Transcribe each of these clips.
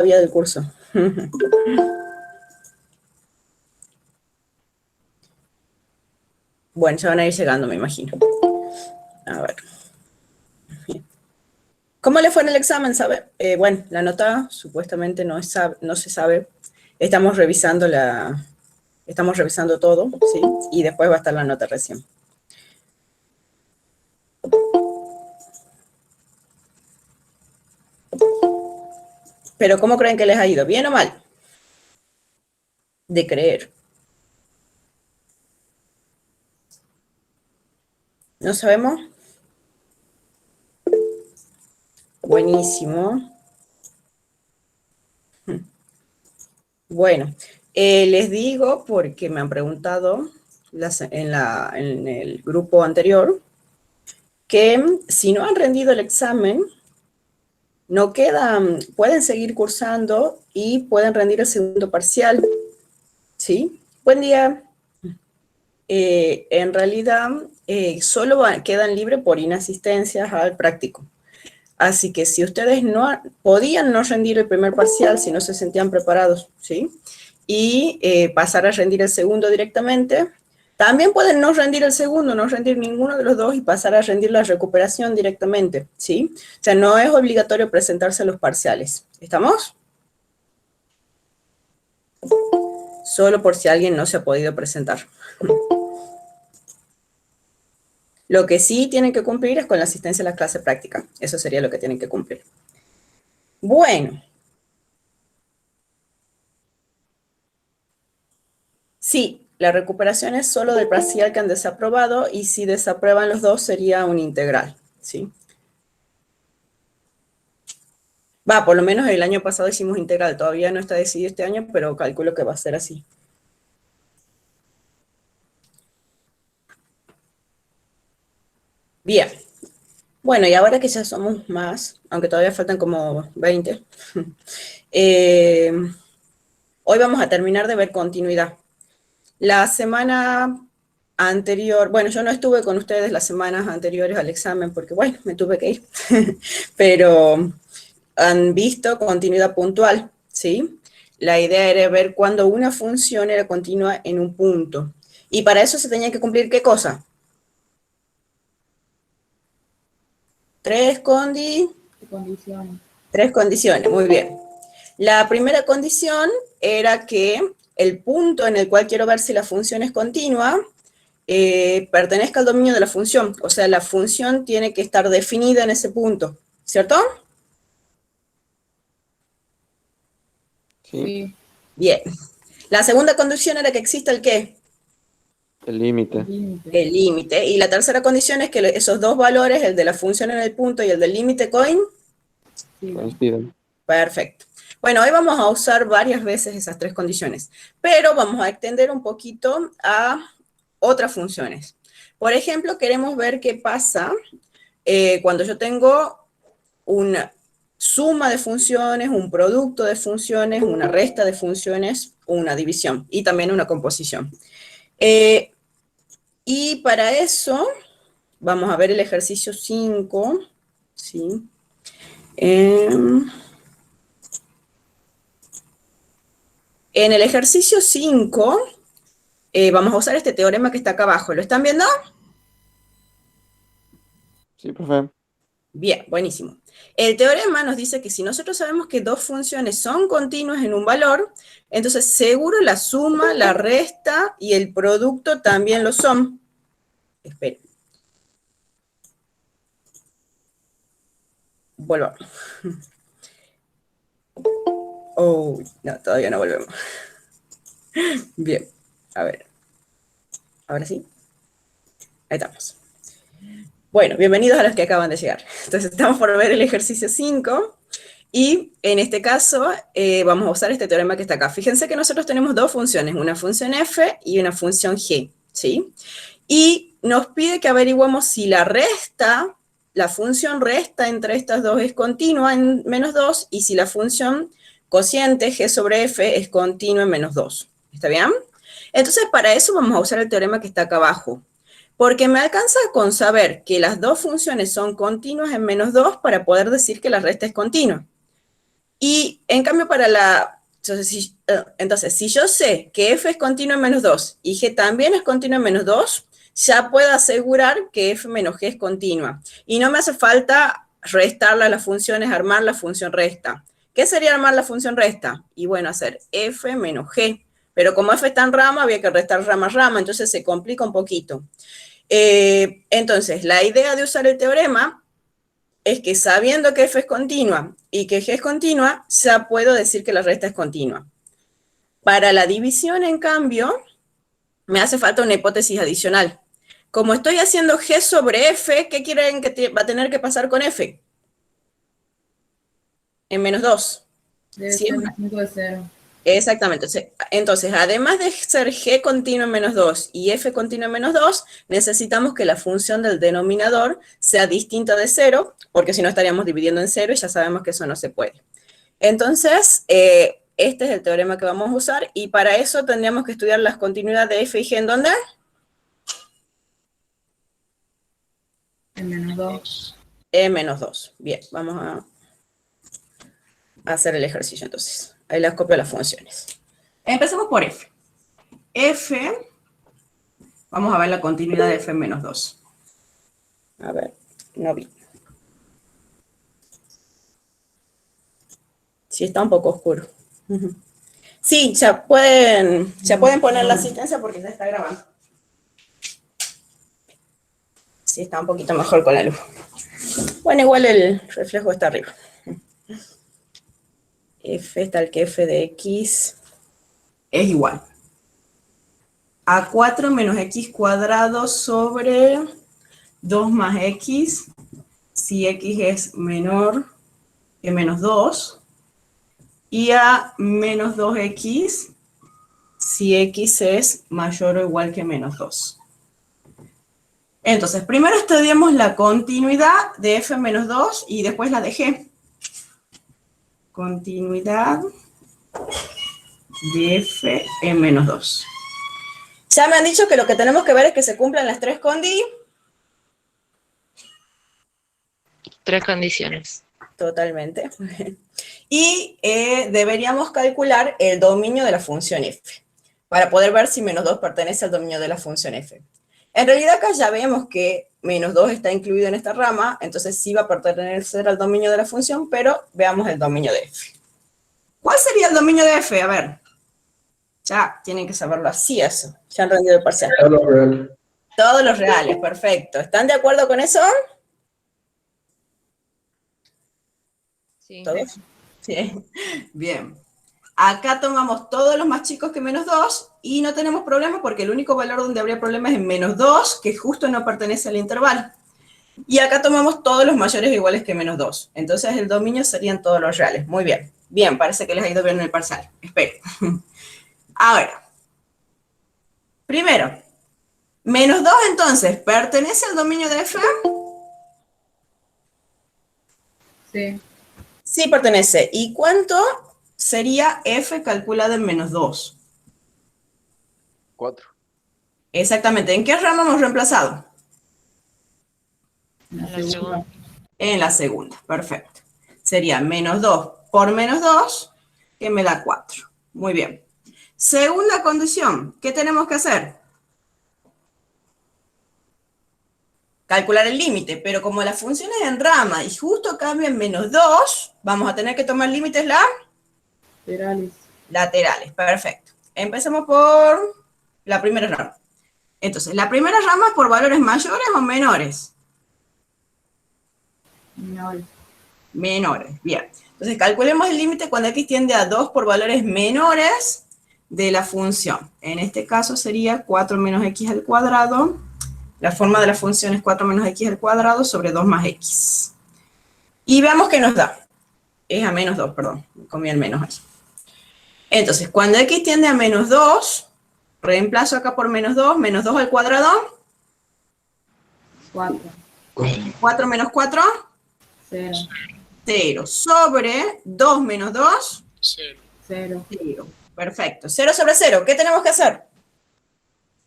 todavía del curso. Bueno, ya van a ir llegando, me imagino. A ver. ¿Cómo le fue en el examen? ¿Sabe? Bueno, la nota supuestamente no se sabe. Estamos revisando todo, ¿sí? Y después va a estar la nota recién. Pero ¿cómo creen que les ha ido? ¿Bien o mal? De creer. ¿No sabemos? Buenísimo. Bueno, les digo porque me han preguntado en el grupo anterior que si no han rendido el examen, no quedan, pueden seguir cursando y pueden rendir el segundo parcial, ¿sí? Buen día. En realidad, solo quedan libres por inasistencias al práctico. Así que si ustedes podían no rendir el primer parcial si no se sentían preparados, ¿sí? Y pasar a rendir el segundo directamente, también pueden no rendir el segundo, no rendir ninguno de los dos y pasar a rendir la recuperación directamente, ¿sí? O sea, no es obligatorio presentarse a los parciales. ¿Estamos? Solo por si alguien no se ha podido presentar. Lo que sí tienen que cumplir es con la asistencia a la clase práctica. Eso sería lo que tienen que cumplir. Bueno. Sí, la recuperación es solo del parcial que han desaprobado y si desaprueban los dos sería un integral, ¿sí? Va, por lo menos el año pasado hicimos integral, todavía no está decidido este año, pero calculo que va a ser así. Bien. Bueno, y ahora que ya somos más, aunque todavía faltan como 20, hoy vamos a terminar de ver continuidad. La semana anterior, bueno, yo no estuve con ustedes las semanas anteriores al examen porque, bueno, me tuve que ir, pero han visto continuidad puntual, ¿sí? La idea era ver cuando una función era continua en un punto. Y para eso se tenía que cumplir, ¿qué cosa? Tres condiciones. Tres condiciones, muy bien. La primera condición era que el punto en el cual quiero ver si la función es continua pertenezca al dominio de la función. O sea, la función tiene que estar definida en ese punto, ¿cierto? Sí. Bien. La segunda condición era que exista el ¿qué? El límite. El límite. Y la tercera condición es que esos dos valores, el de la función en el punto y el del límite Coinciden. perfecto. Bueno, hoy vamos a usar varias veces esas tres condiciones, pero vamos a extender un poquito a otras funciones. Por ejemplo, queremos ver qué pasa cuando yo tengo una suma de funciones, un producto de funciones, una resta de funciones, una división y también una composición. Y para eso vamos a ver el ejercicio 5, ¿sí? En el ejercicio 5 vamos a usar este teorema que está acá abajo. ¿Lo están viendo? Sí, profe. Bien, buenísimo. El teorema nos dice que si nosotros sabemos que dos funciones son continuas en un valor, entonces seguro la suma, la resta y el producto también lo son. Esperen. Volvamos. Oh, no, todavía no volvemos. Bien, a ver. Ahora sí. Ahí estamos. Bueno, bienvenidos a los que acaban de llegar. Entonces estamos por ver el ejercicio 5 y en este caso vamos a usar este teorema que está acá. Fíjense que nosotros tenemos dos funciones, una función f y una función g, ¿sí? Y nos pide que averiguemos si la función resta entre estas dos es continua en menos 2 y si la función cociente g sobre f es continua en menos 2. ¿Está bien? Entonces para eso vamos a usar el teorema que está acá abajo. Porque me alcanza con saber que las dos funciones son continuas en menos 2 para poder decir que la resta es continua. Y en cambio para la... Entonces, si yo sé que f es continuo en menos 2 y g también es continuo en menos 2, ya puedo asegurar que f menos g es continua. Y no me hace falta restarla a las funciones, armar la función resta. ¿Qué sería armar la función resta? Y bueno, hacer f menos g. Pero como f está en rama, había que restar rama a rama, entonces se complica un poquito. Entonces, la idea de usar el teorema es que sabiendo que f es continua y que g es continua, ya puedo decir que la resta es continua. Para la división, en cambio, me hace falta una hipótesis adicional. Como estoy haciendo g sobre f, ¿qué quieren que va a tener que pasar con f? En menos 2. Debe ¿Sí? ser distinto de 0. Exactamente. Entonces, además de ser g continuo en menos 2 y f continuo en menos 2, necesitamos que la función del denominador sea distinta de 0, porque si no estaríamos dividiendo en 0 y ya sabemos que eso no se puede. Entonces, este es el teorema que vamos a usar y para eso tendríamos que estudiar las continuidades de f y g. ¿En dónde? En menos 2. En menos 2. Bien, vamos a hacer el ejercicio entonces. Ahí les copio las funciones. Empecemos por f. F, vamos a ver la continuidad de f en menos 2. A ver, no vi. Sí, está un poco oscuro. Sí, ya pueden poner la asistencia porque ya está grabando. Sí, está un poquito mejor con la luz. Bueno, igual el reflejo está arriba. F tal que f de x es igual a 4 menos x cuadrado sobre 2 más x, si x es menor que menos 2, y a menos 2x, si x es mayor o igual que menos 2. Entonces, primero estudiamos la continuidad de f menos 2 y después la de g. Continuidad de f en menos 2. Ya me han dicho que lo que tenemos que ver es que se cumplan las tres condiciones. Tres condiciones. Totalmente. Y deberíamos calcular el dominio de la función f, para poder ver si menos 2 pertenece al dominio de la función f. En realidad acá ya vemos que menos 2 está incluido en esta rama, entonces sí va a pertenecer al dominio de la función, pero veamos el dominio de f. ¿Cuál sería el dominio de f? A ver. Ya tienen que saberlo así eso. Ya han rendido el parcial. Todo lo real. Todos los reales, perfecto. ¿Están de acuerdo con eso? Sí. ¿Todos? Sí. Bien. Acá tomamos todos los más chicos que menos 2 y no tenemos problema porque el único valor donde habría problema es en menos 2, que justo no pertenece al intervalo. Y acá tomamos todos los mayores o iguales que menos 2. Entonces el dominio serían todos los reales. Muy bien. Bien, parece que les ha ido bien en el parcial. Espero. Ahora, primero, menos 2 entonces, ¿pertenece al dominio de f? Sí. Sí, pertenece. ¿Y cuánto sería f calculado en menos 2? 4. Exactamente. ¿En qué rama hemos reemplazado? En En la segunda. En la segunda. Perfecto. Sería menos 2 por menos 2, que me da 4. Muy bien. Segunda condición. ¿Qué tenemos que hacer? Calcular el límite, pero como la función es en rama y justo cambia en menos 2, vamos a tener que tomar límites Laterales. laterales. Perfecto. Empecemos por la primera rama. Entonces, ¿la primera rama es por valores mayores o menores? Menores. Menores, bien. Entonces, calculemos el límite cuando x tiende a 2 por valores menores de la función. En este caso sería 4 menos x al cuadrado. La forma de la función es 4 menos x al cuadrado sobre 2 más x. Y veamos qué nos da. Es a menos 2, perdón. Me comí el menos ahí. Entonces, cuando x tiende a menos 2, reemplazo acá por menos 2 al cuadrado. 4. 4 menos 4, 0. 0. Sobre 2 menos 2, 0. 0. 0. Perfecto. 0 sobre 0. ¿Qué tenemos que hacer?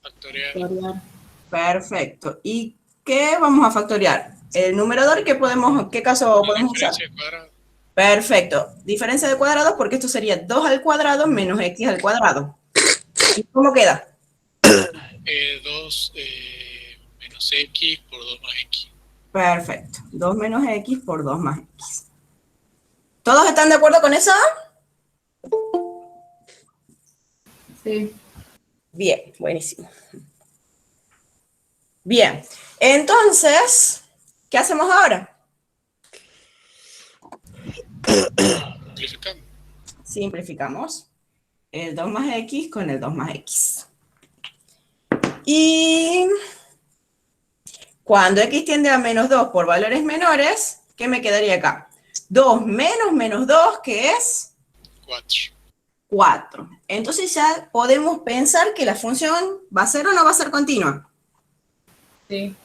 Factorial. Factorial. Perfecto. ¿Y qué vamos a factoriar? El numerador, ¿qué caso podemos usar? Diferencia de cuadrado. Perfecto. Diferencia de cuadrados porque esto sería 2 al cuadrado menos x al cuadrado. ¿Y cómo queda? 2 menos x por 2 más x. Perfecto. 2 menos x por 2 más x. ¿Todos están de acuerdo con eso? Sí. Bien, buenísimo. Bien, entonces, ¿qué hacemos ahora? Simplificamos. Simplificamos el 2 más x con el 2 más x. Y cuando x tiende a menos 2 por valores menores, ¿qué me quedaría acá? 2 menos menos 2, que es 4. 4. Entonces ya podemos pensar que la función va a ser o no va a ser continua. Sí.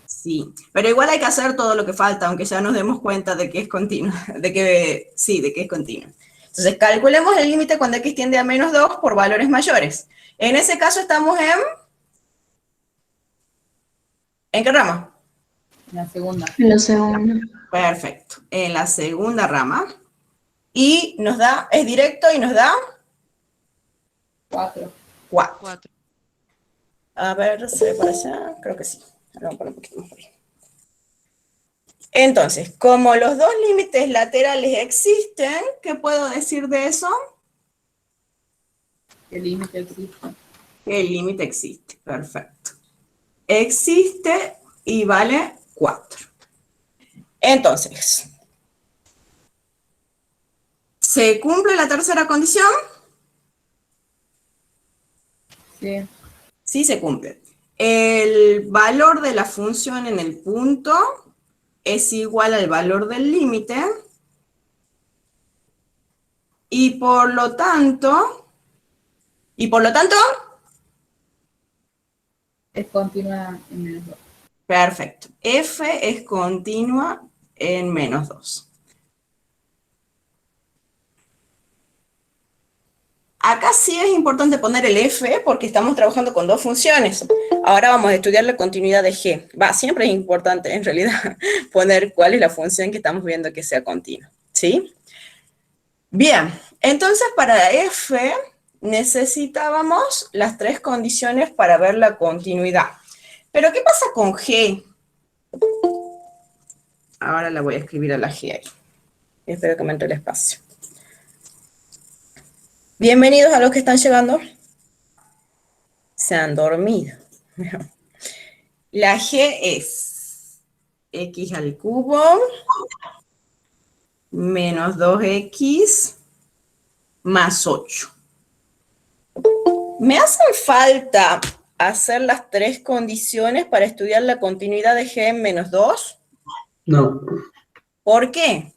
Sí, pero igual hay que hacer todo lo que falta, aunque ya nos demos cuenta de que es continua, de que es continua. Entonces calculemos el límite cuando x tiende a menos 2 por valores mayores. En ese caso estamos ¿en qué rama? La segunda. La segunda. Perfecto, en la segunda rama. Y nos da, es directo y nos da 4. 4. 4. A ver, ¿se ve para allá? Creo que sí. Ahora vamos a poner un poquito más por ahí. Entonces, como los dos límites laterales existen, ¿qué puedo decir de eso? El límite existe. El límite existe, perfecto. Existe y vale 4. Entonces, ¿se cumple la tercera condición? Sí. Sí se cumple. El valor de la función en el punto es igual al valor del límite y por lo tanto, Es continua en menos 2. perfecto, f es continua en menos 2. Acá sí es importante poner el f porque estamos trabajando con dos funciones. Ahora vamos a estudiar la continuidad de g. Siempre es importante en realidad poner cuál es la función que estamos viendo que sea continua, ¿sí? Bien, entonces para f necesitábamos las tres condiciones para ver la continuidad. Pero ¿qué pasa con g? Ahora la voy a escribir a la g ahí. Espero que me entre el espacio. Bienvenidos a los que están llegando. Se han dormido. La g es x al cubo menos 2x más 8. ¿Me hacen falta hacer las tres condiciones para estudiar la continuidad de g en menos 2? No, ¿Por qué?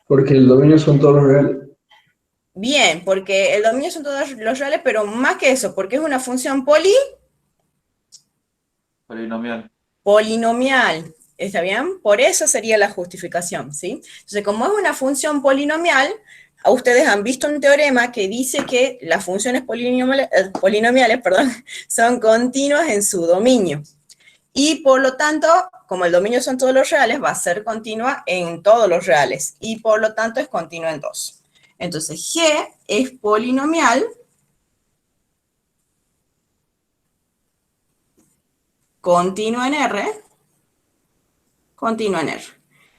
porque el dominio son todos los reales. Bien, porque el dominio son todos los reales, pero más que eso, porque es una función Polinomial. polinomial. ¿Está bien? Por eso sería la justificación, ¿sí? Entonces, como es una función polinomial, ustedes han visto un teorema que dice que las funciones polinomiales, son continuas en su dominio. Y por lo tanto, como el dominio son todos los reales, va a ser continua en todos los reales. Y por lo tanto es continua en 2. Entonces, G es polinomial continua en R, continua en R.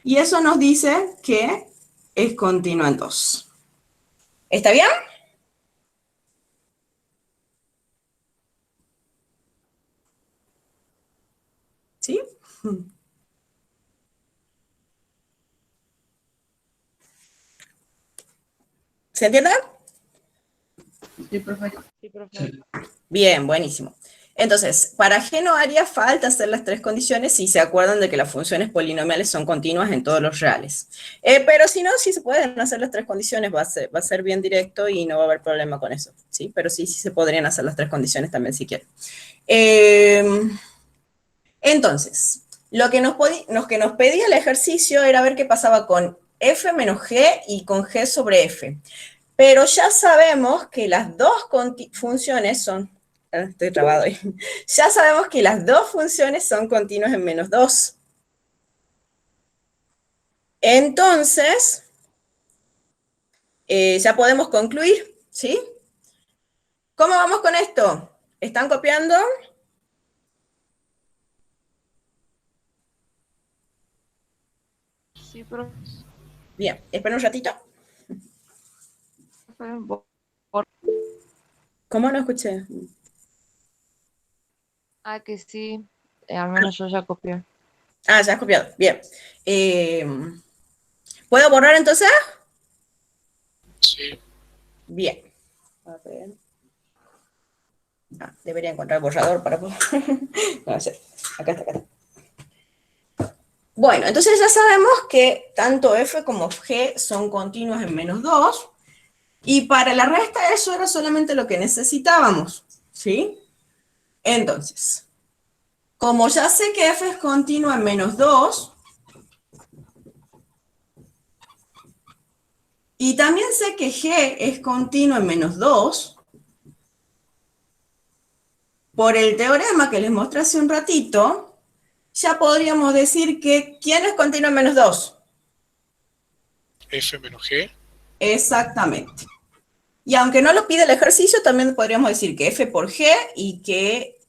Y eso nos dice que es continua en 2. ¿Está bien? ¿Sí? ¿Se entiende? Sí, perfecto. Sí, profe. Bien, buenísimo. Entonces, para G no haría falta hacer las tres condiciones si se acuerdan de que las funciones polinomiales son continuas en todos los reales. Pero si no, sí se pueden hacer las tres condiciones, va a ser bien directo y no va a haber problema con eso, ¿sí? Pero sí se podrían hacer las tres condiciones también si quieren. Entonces, lo que nos pedía el ejercicio era ver qué pasaba con f menos g y con g sobre f. Pero ya sabemos que las dos funciones son... Estoy trabado ahí. Ya sabemos que las dos funciones son continuas en menos 2. Entonces, ya podemos concluir, ¿sí? ¿Cómo vamos con esto? ¿Están copiando? Sí, profe. Bien, esperen un ratito. ¿Cómo no escuché? Que sí. Al menos yo ya copié. Ah, ya has copiado. Bien. ¿Puedo borrar entonces? Sí. Bien. A ver. Debería encontrar el borrador para poder. No sé. Acá está, acá está. Bueno, entonces ya sabemos que tanto f como g son continuos en -2. Y para la resta eso era solamente lo que necesitábamos. ¿Sí? Entonces, como ya sé que f es continua en -2, y también sé que g es continuo en -2, por el teorema que les mostré hace un ratito, ya podríamos decir que ¿quién es continuo en -2? F menos G. Exactamente. Y aunque no lo pide el ejercicio, también podríamos decir que f por g y que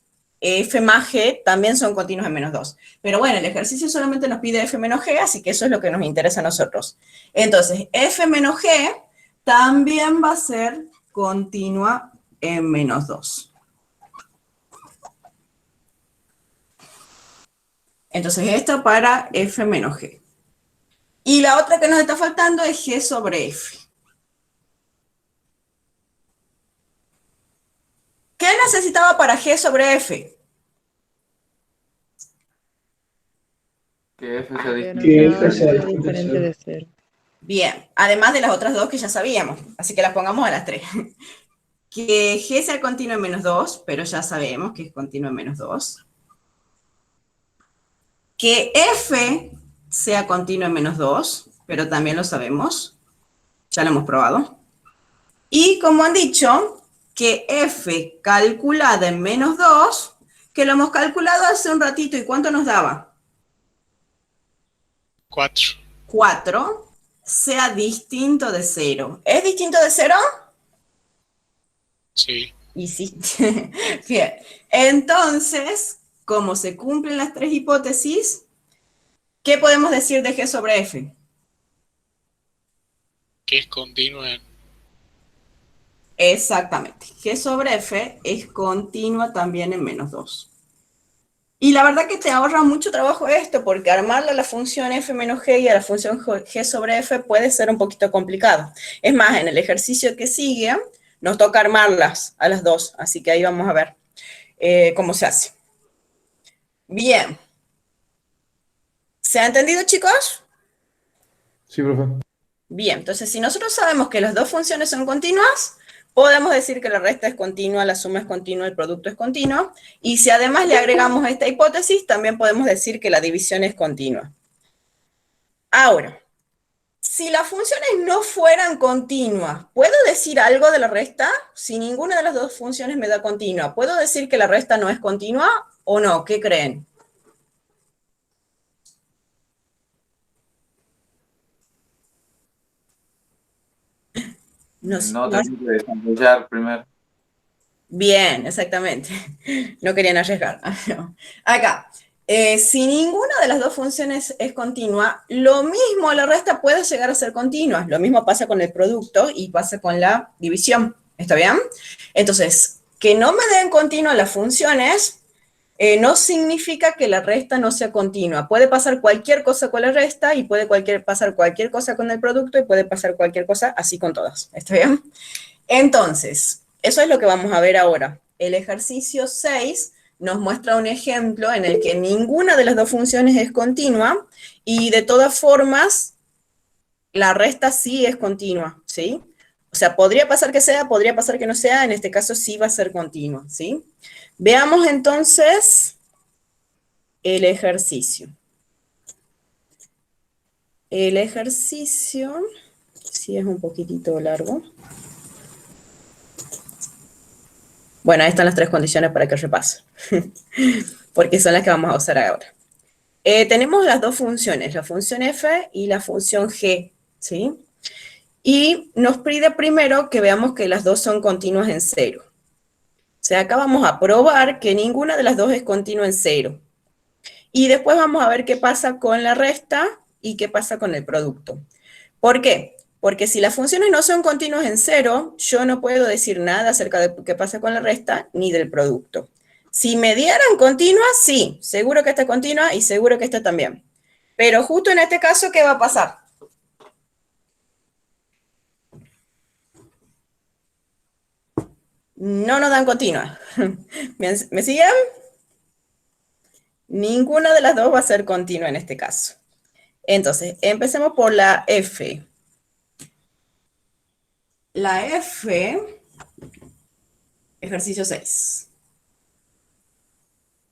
f más g también son continuos en -2. Pero bueno, el ejercicio solamente nos pide f menos g, así que eso es lo que nos interesa a nosotros. Entonces, f menos g también va a ser continua en -2. Entonces, esto para f menos g. Y la otra que nos está faltando es g sobre f. ¿Qué necesitaba para g sobre f? Que F sea distinto. Que F sea distinto de cero. de cero. Bien, además de las otras dos que ya sabíamos, así que las pongamos a las tres. Que g sea continuo en -2, pero ya sabemos que es continuo en -2. Que f sea continuo en -2, pero también lo sabemos, ya lo hemos probado. Y como han dicho, que f calculada en -2, que lo hemos calculado hace un ratito, ¿y cuánto nos daba? 4. 4, sea distinto de 0. ¿Es distinto de 0? Sí. Y sí. Bien. Entonces, como se cumplen las tres hipótesis, ¿qué podemos decir de g sobre f? Que es continua en... Exactamente. G sobre f es continua también en -2. Y la verdad que te ahorra mucho trabajo esto, porque armarle a la función f menos g y a la función g sobre f puede ser un poquito complicado. Es más, en el ejercicio que sigue, nos toca armarlas a las dos, así que ahí vamos a ver cómo se hace. Bien. ¿Se ha entendido, chicos? Sí, profe. Bien, entonces si nosotros sabemos que las dos funciones son continuas, podemos decir que la resta es continua, la suma es continua, el producto es continuo, y si además le agregamos esta hipótesis, también podemos decir que la división es continua. Ahora, si las funciones no fueran continuas, ¿puedo decir algo de la resta? Si ninguna de las dos funciones me da continua, ¿puedo decir que la resta no es continua o no? ¿Qué creen? No tengo que desarrollar primero. Bien, exactamente. No querían arriesgar. Acá, si ninguna de las dos funciones es continua, lo mismo la resta puede llegar a ser continua. Lo mismo pasa con el producto y pasa con la división. ¿Está bien? Entonces, que no me den continua las funciones no significa que la resta no sea continua. Puede pasar cualquier cosa con la resta y puede pasar cualquier cosa con el producto y puede pasar cualquier cosa así con todas. ¿Está bien? Entonces, eso es lo que vamos a ver ahora. El ejercicio 6 nos muestra un ejemplo en el que ninguna de las dos funciones es continua y de todas formas la resta sí es continua, ¿sí? O sea, podría pasar que sea, podría pasar que no sea, en este caso sí va a ser continua, ¿sí? Veamos entonces el ejercicio. El ejercicio, sí es un poquitito largo. Bueno, ahí están las tres condiciones para que repase, porque son las que vamos a usar ahora. Tenemos las dos funciones, la función f y la función g, ¿sí? Y nos pide primero que veamos que las dos son continuas en 0. O sea, acá vamos a probar que ninguna de las dos es continua en 0. Y después vamos a ver qué pasa con la resta y qué pasa con el producto. ¿Por qué? Porque si las funciones no son continuas en 0, yo no puedo decir nada acerca de qué pasa con la resta ni del producto. Si me dieran continuas, sí, seguro que esta es continua y seguro que esta también. Pero justo en este caso, ¿qué va a pasar? No nos dan continua. ¿Me siguen? Ninguna de las dos va a ser continua en este caso. Entonces, empecemos por la F. La F, ejercicio 6.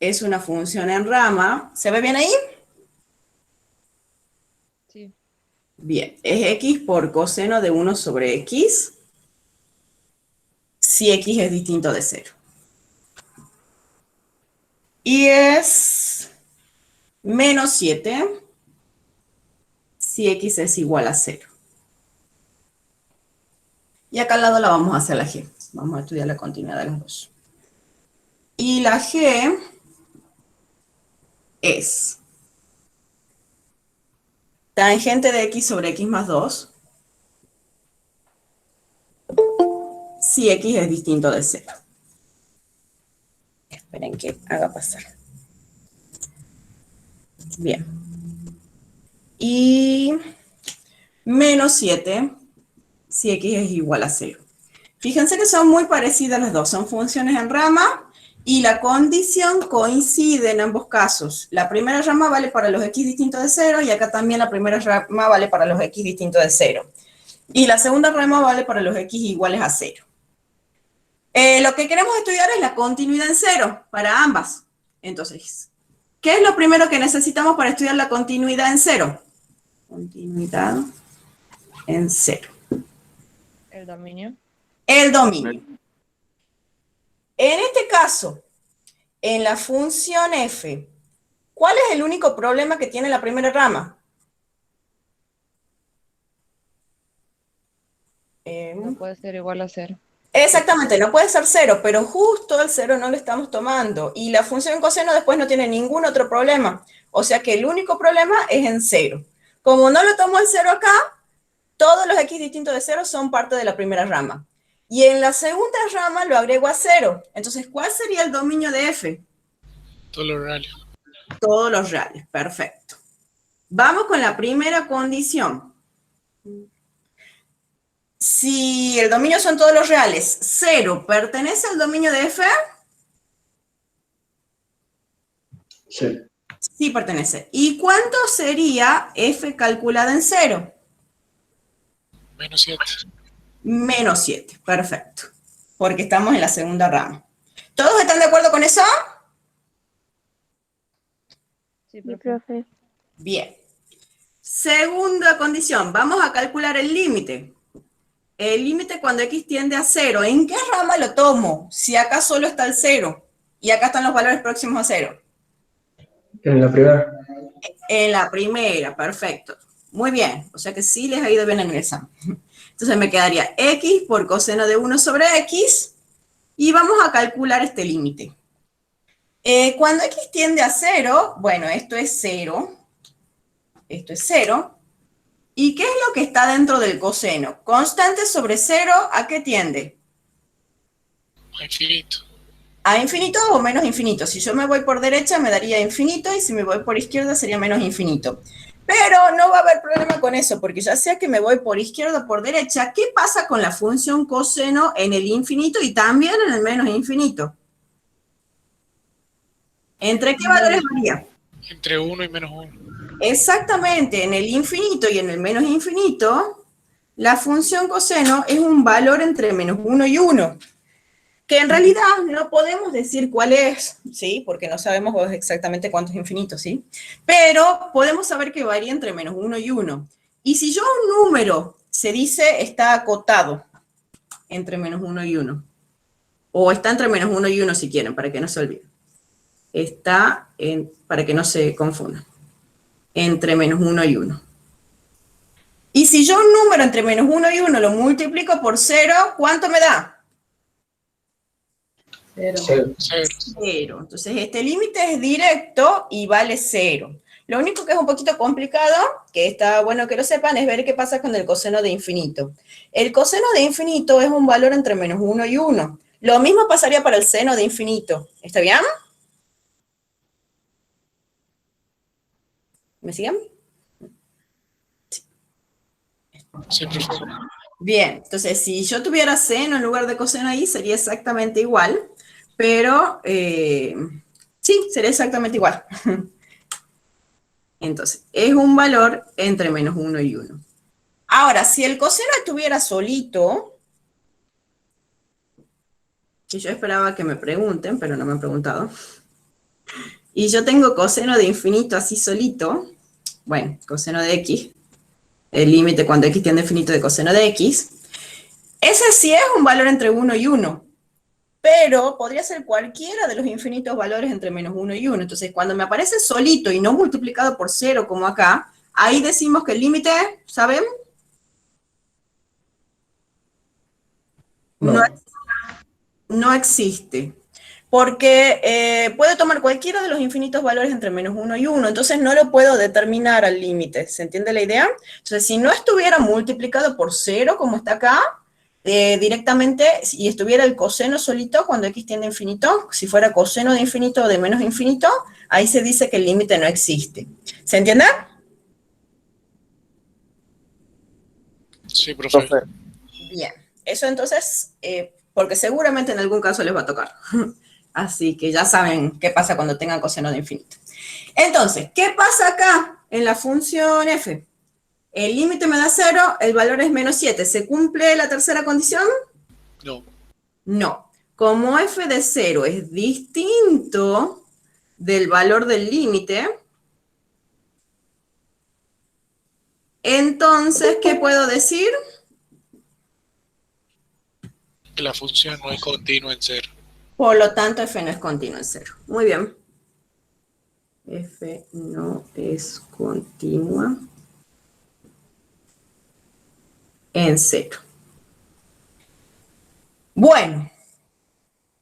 Es una función en rama. ¿Se ve bien ahí? Sí. Bien, es x por coseno de 1 sobre x si x es distinto de 0. Y es menos 7 si x es igual a 0. Y acá al lado la vamos a hacer la g. Vamos a estudiar la continuidad de las dos. Y la g es tangente de x sobre x más 2 si x es distinto de 0. Esperen que haga pasar. Bien. Y menos 7 si x es igual a 0. Fíjense que son muy parecidas las dos. Son funciones en rama y la condición coincide en ambos casos. La primera rama vale para los x distintos de 0 y acá también la primera rama vale para los x distintos de 0. Y la segunda rama vale para los x iguales a 0. Lo que queremos estudiar es la continuidad en 0 para ambas. Entonces, ¿qué es lo primero que necesitamos para estudiar la continuidad en 0? Continuidad en 0. El dominio. El dominio. En este caso, en la función f, ¿cuál es el único problema que tiene la primera rama? No puede ser igual a 0. Exactamente, no puede ser 0, pero justo el 0 no lo estamos tomando. Y la función coseno después no tiene ningún otro problema. O sea que el único problema es en 0. Como no lo tomo el 0 acá, todos los x distintos de 0 son parte de la primera rama. Y en la segunda rama lo agrego a 0. Entonces, ¿cuál sería el dominio de f? Todos los reales. Todos los reales, perfecto. Vamos con la primera condición. Si el dominio son todos los reales, 0 pertenece al dominio de f. Sí. Sí pertenece. ¿Y cuánto sería f calculada en 0? Menos 7. Menos 7, perfecto. Porque estamos en la segunda rama. ¿Todos están de acuerdo con eso? Sí, Sí, profe. profe. Bien. Segunda condición, vamos a calcular el límite. El límite cuando x tiende a 0. ¿En qué rama lo tomo? Si acá solo está el 0 y acá están los valores próximos a 0. En la primera. En la primera, perfecto. Muy bien, o sea que sí les ha ido bien en el examen. Entonces me quedaría x por coseno de 1 sobre x y vamos a calcular este límite. Cuando x tiende a 0, bueno, esto es 0. Esto es 0. ¿Y qué es lo que está dentro del coseno? Constante sobre 0, ¿a qué tiende? A infinito. ¿A infinito o menos infinito? Si yo me voy por derecha me daría infinito y si me voy por izquierda sería menos infinito. Pero no va a haber problema con eso, porque ya sea que me voy por izquierda o por derecha, ¿qué pasa con la función coseno en el infinito y también en el menos infinito? ¿Entre qué valores varía? Entre 1 y menos 1. Exactamente, en el infinito y en el menos infinito, la función coseno es un valor entre menos 1 y 1, que en realidad no podemos decir cuál es, ¿sí? Porque no sabemos exactamente cuánto es infinito, ¿sí? Pero podemos saber que varía entre menos 1 y 1. Y si yo un número, se dice, está acotado entre menos 1 y 1, o está entre menos 1 y 1 si quieren, para que no se olviden. Está para que no se confundan. Entre menos 1 y 1. Y si yo un número entre menos 1 y 1 lo multiplico por 0, ¿cuánto me da? 0. 0. 0. 0. Entonces este límite es directo y vale 0. Lo único que es un poquito complicado, que está bueno que lo sepan, es ver qué pasa con el coseno de infinito. El coseno de infinito es un valor entre menos 1 y 1. Lo mismo pasaría para el seno de infinito. ¿Está bien? ¿Me siguen? Sí, profe. Bien, entonces si yo tuviera seno en lugar de coseno ahí, sería exactamente igual, pero sí, sería exactamente igual. Entonces, es un valor entre menos 1 y 1. Ahora, si el coseno estuviera solito, que yo esperaba que me pregunten, pero no me han preguntado, y yo tengo coseno de infinito así solito, bueno, coseno de x, el límite cuando x tiende a infinito de coseno de x, ese sí es un valor entre 1 y 1, pero podría ser cualquiera de los infinitos valores entre menos 1 y 1. Entonces, cuando me aparece solito y no multiplicado por 0 como acá, ahí decimos que el límite, ¿saben? No. No existe. Porque puede tomar cualquiera de los infinitos valores entre menos 1 y 1, entonces no lo puedo determinar al límite. ¿Se entiende la idea? Entonces, si no estuviera multiplicado por 0, como está acá, directamente, si estuviera el coseno solito cuando x tiende a infinito, si fuera coseno de infinito o de menos infinito, ahí se dice que el límite no existe. ¿Se entiende? Sí, profe. Bien. Eso entonces, porque seguramente en algún caso les va a tocar. Así que ya saben qué pasa cuando tengan coseno de infinito. Entonces, ¿qué pasa acá en la función f? El límite me da 0, el valor es menos 7. ¿Se cumple la tercera condición? No. No. Como f de 0 es distinto del valor del límite, entonces, ¿qué puedo decir? Que la función no es continua en 0. Por lo tanto, f no es continuo en 0. Muy bien. F no es continua en 0. Bueno,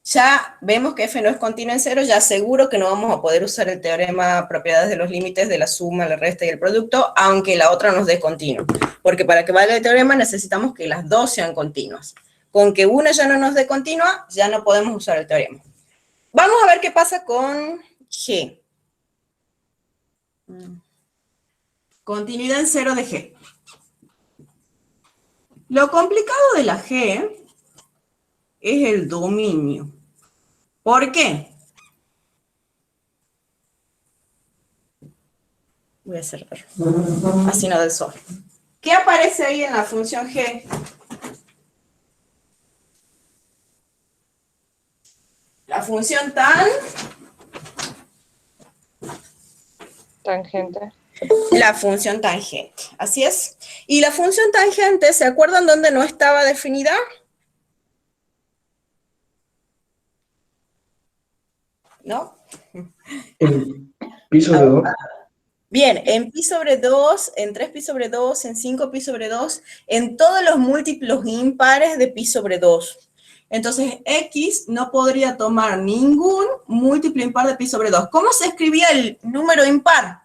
ya vemos que f no es continua en 0, ya seguro que no vamos a poder usar el teorema propiedades de los límites de la suma, la resta y el producto, aunque la otra nos dé continuo. Porque para que valga el teorema necesitamos que las dos sean continuas. Con que una ya no nos dé continua, ya no podemos usar el teorema. Vamos a ver qué pasa con G. Continuidad en 0 de G. Lo complicado de la G es el dominio. ¿Por qué? Voy a cerrar. Así no del sol. ¿Qué aparece ahí en la función G? La función Tangente. La función tangente. Así es. Y la función tangente, ¿se acuerdan dónde no estaba definida? ¿No? En pi sobre 2. Bien, en pi sobre 2, en 3 pi sobre 2, en 5 pi sobre 2, en todos los múltiplos impares de pi sobre 2. Entonces, x no podría tomar ningún múltiplo impar de pi sobre 2. ¿Cómo se escribía el número impar?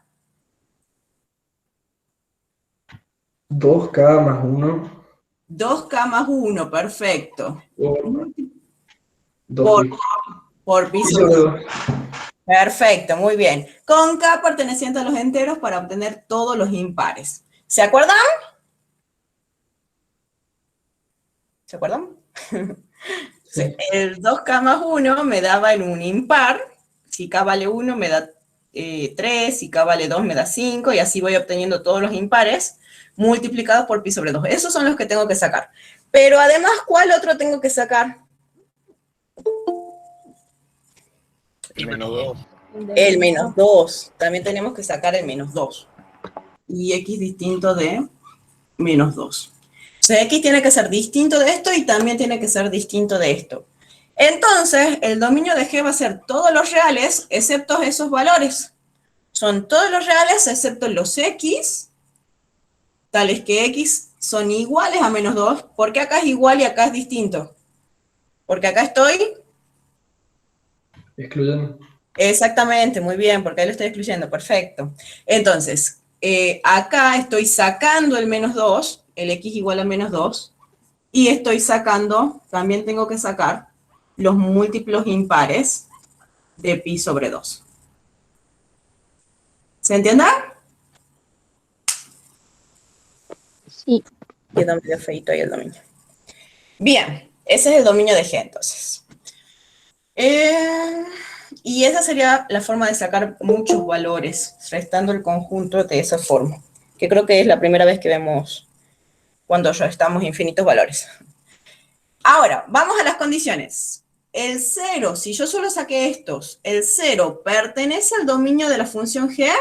2k más 1 2k más 1, perfecto. por 2pi. Por pi Pi sobre sobre 2. 2. Perfecto, muy bien. Con k perteneciente a los enteros para obtener todos los impares. ¿Se acuerdan? ¿Se acuerdan? Sí. El 2k más 1 me daba en un impar. Si k vale 1 me da 3, si k vale 2 me da 5, y así voy obteniendo todos los impares multiplicados por pi sobre 2. Esos son los que tengo que sacar. Pero además, ¿cuál otro tengo que sacar? El menos 2. El menos 2. También tenemos que sacar el menos 2. Y x distinto de menos 2. O sea, x tiene que ser distinto de esto y también tiene que ser distinto de esto. Entonces, el dominio de G va a ser todos los reales, excepto esos valores. Son todos los reales, excepto los x, tales que x son iguales a menos 2. ¿Por qué acá es igual y acá es distinto? Porque acá estoy... Excluyendo. Exactamente, muy bien, porque ahí lo estoy excluyendo, perfecto. Entonces, acá estoy sacando el menos 2, el x igual a menos 2, y estoy sacando, también tengo que sacar los múltiplos impares de pi sobre 2. ¿Se entiende? Sí. Quedó medio feito ahí el dominio. Bien, ese es el dominio de G, entonces. Y esa sería la forma de sacar muchos valores, restando el conjunto de esa forma, que creo que es la primera vez que vemos cuando restamos infinitos valores. Ahora, vamos a las condiciones. El 0, si yo solo saqué estos, ¿el 0 pertenece al dominio de la función G?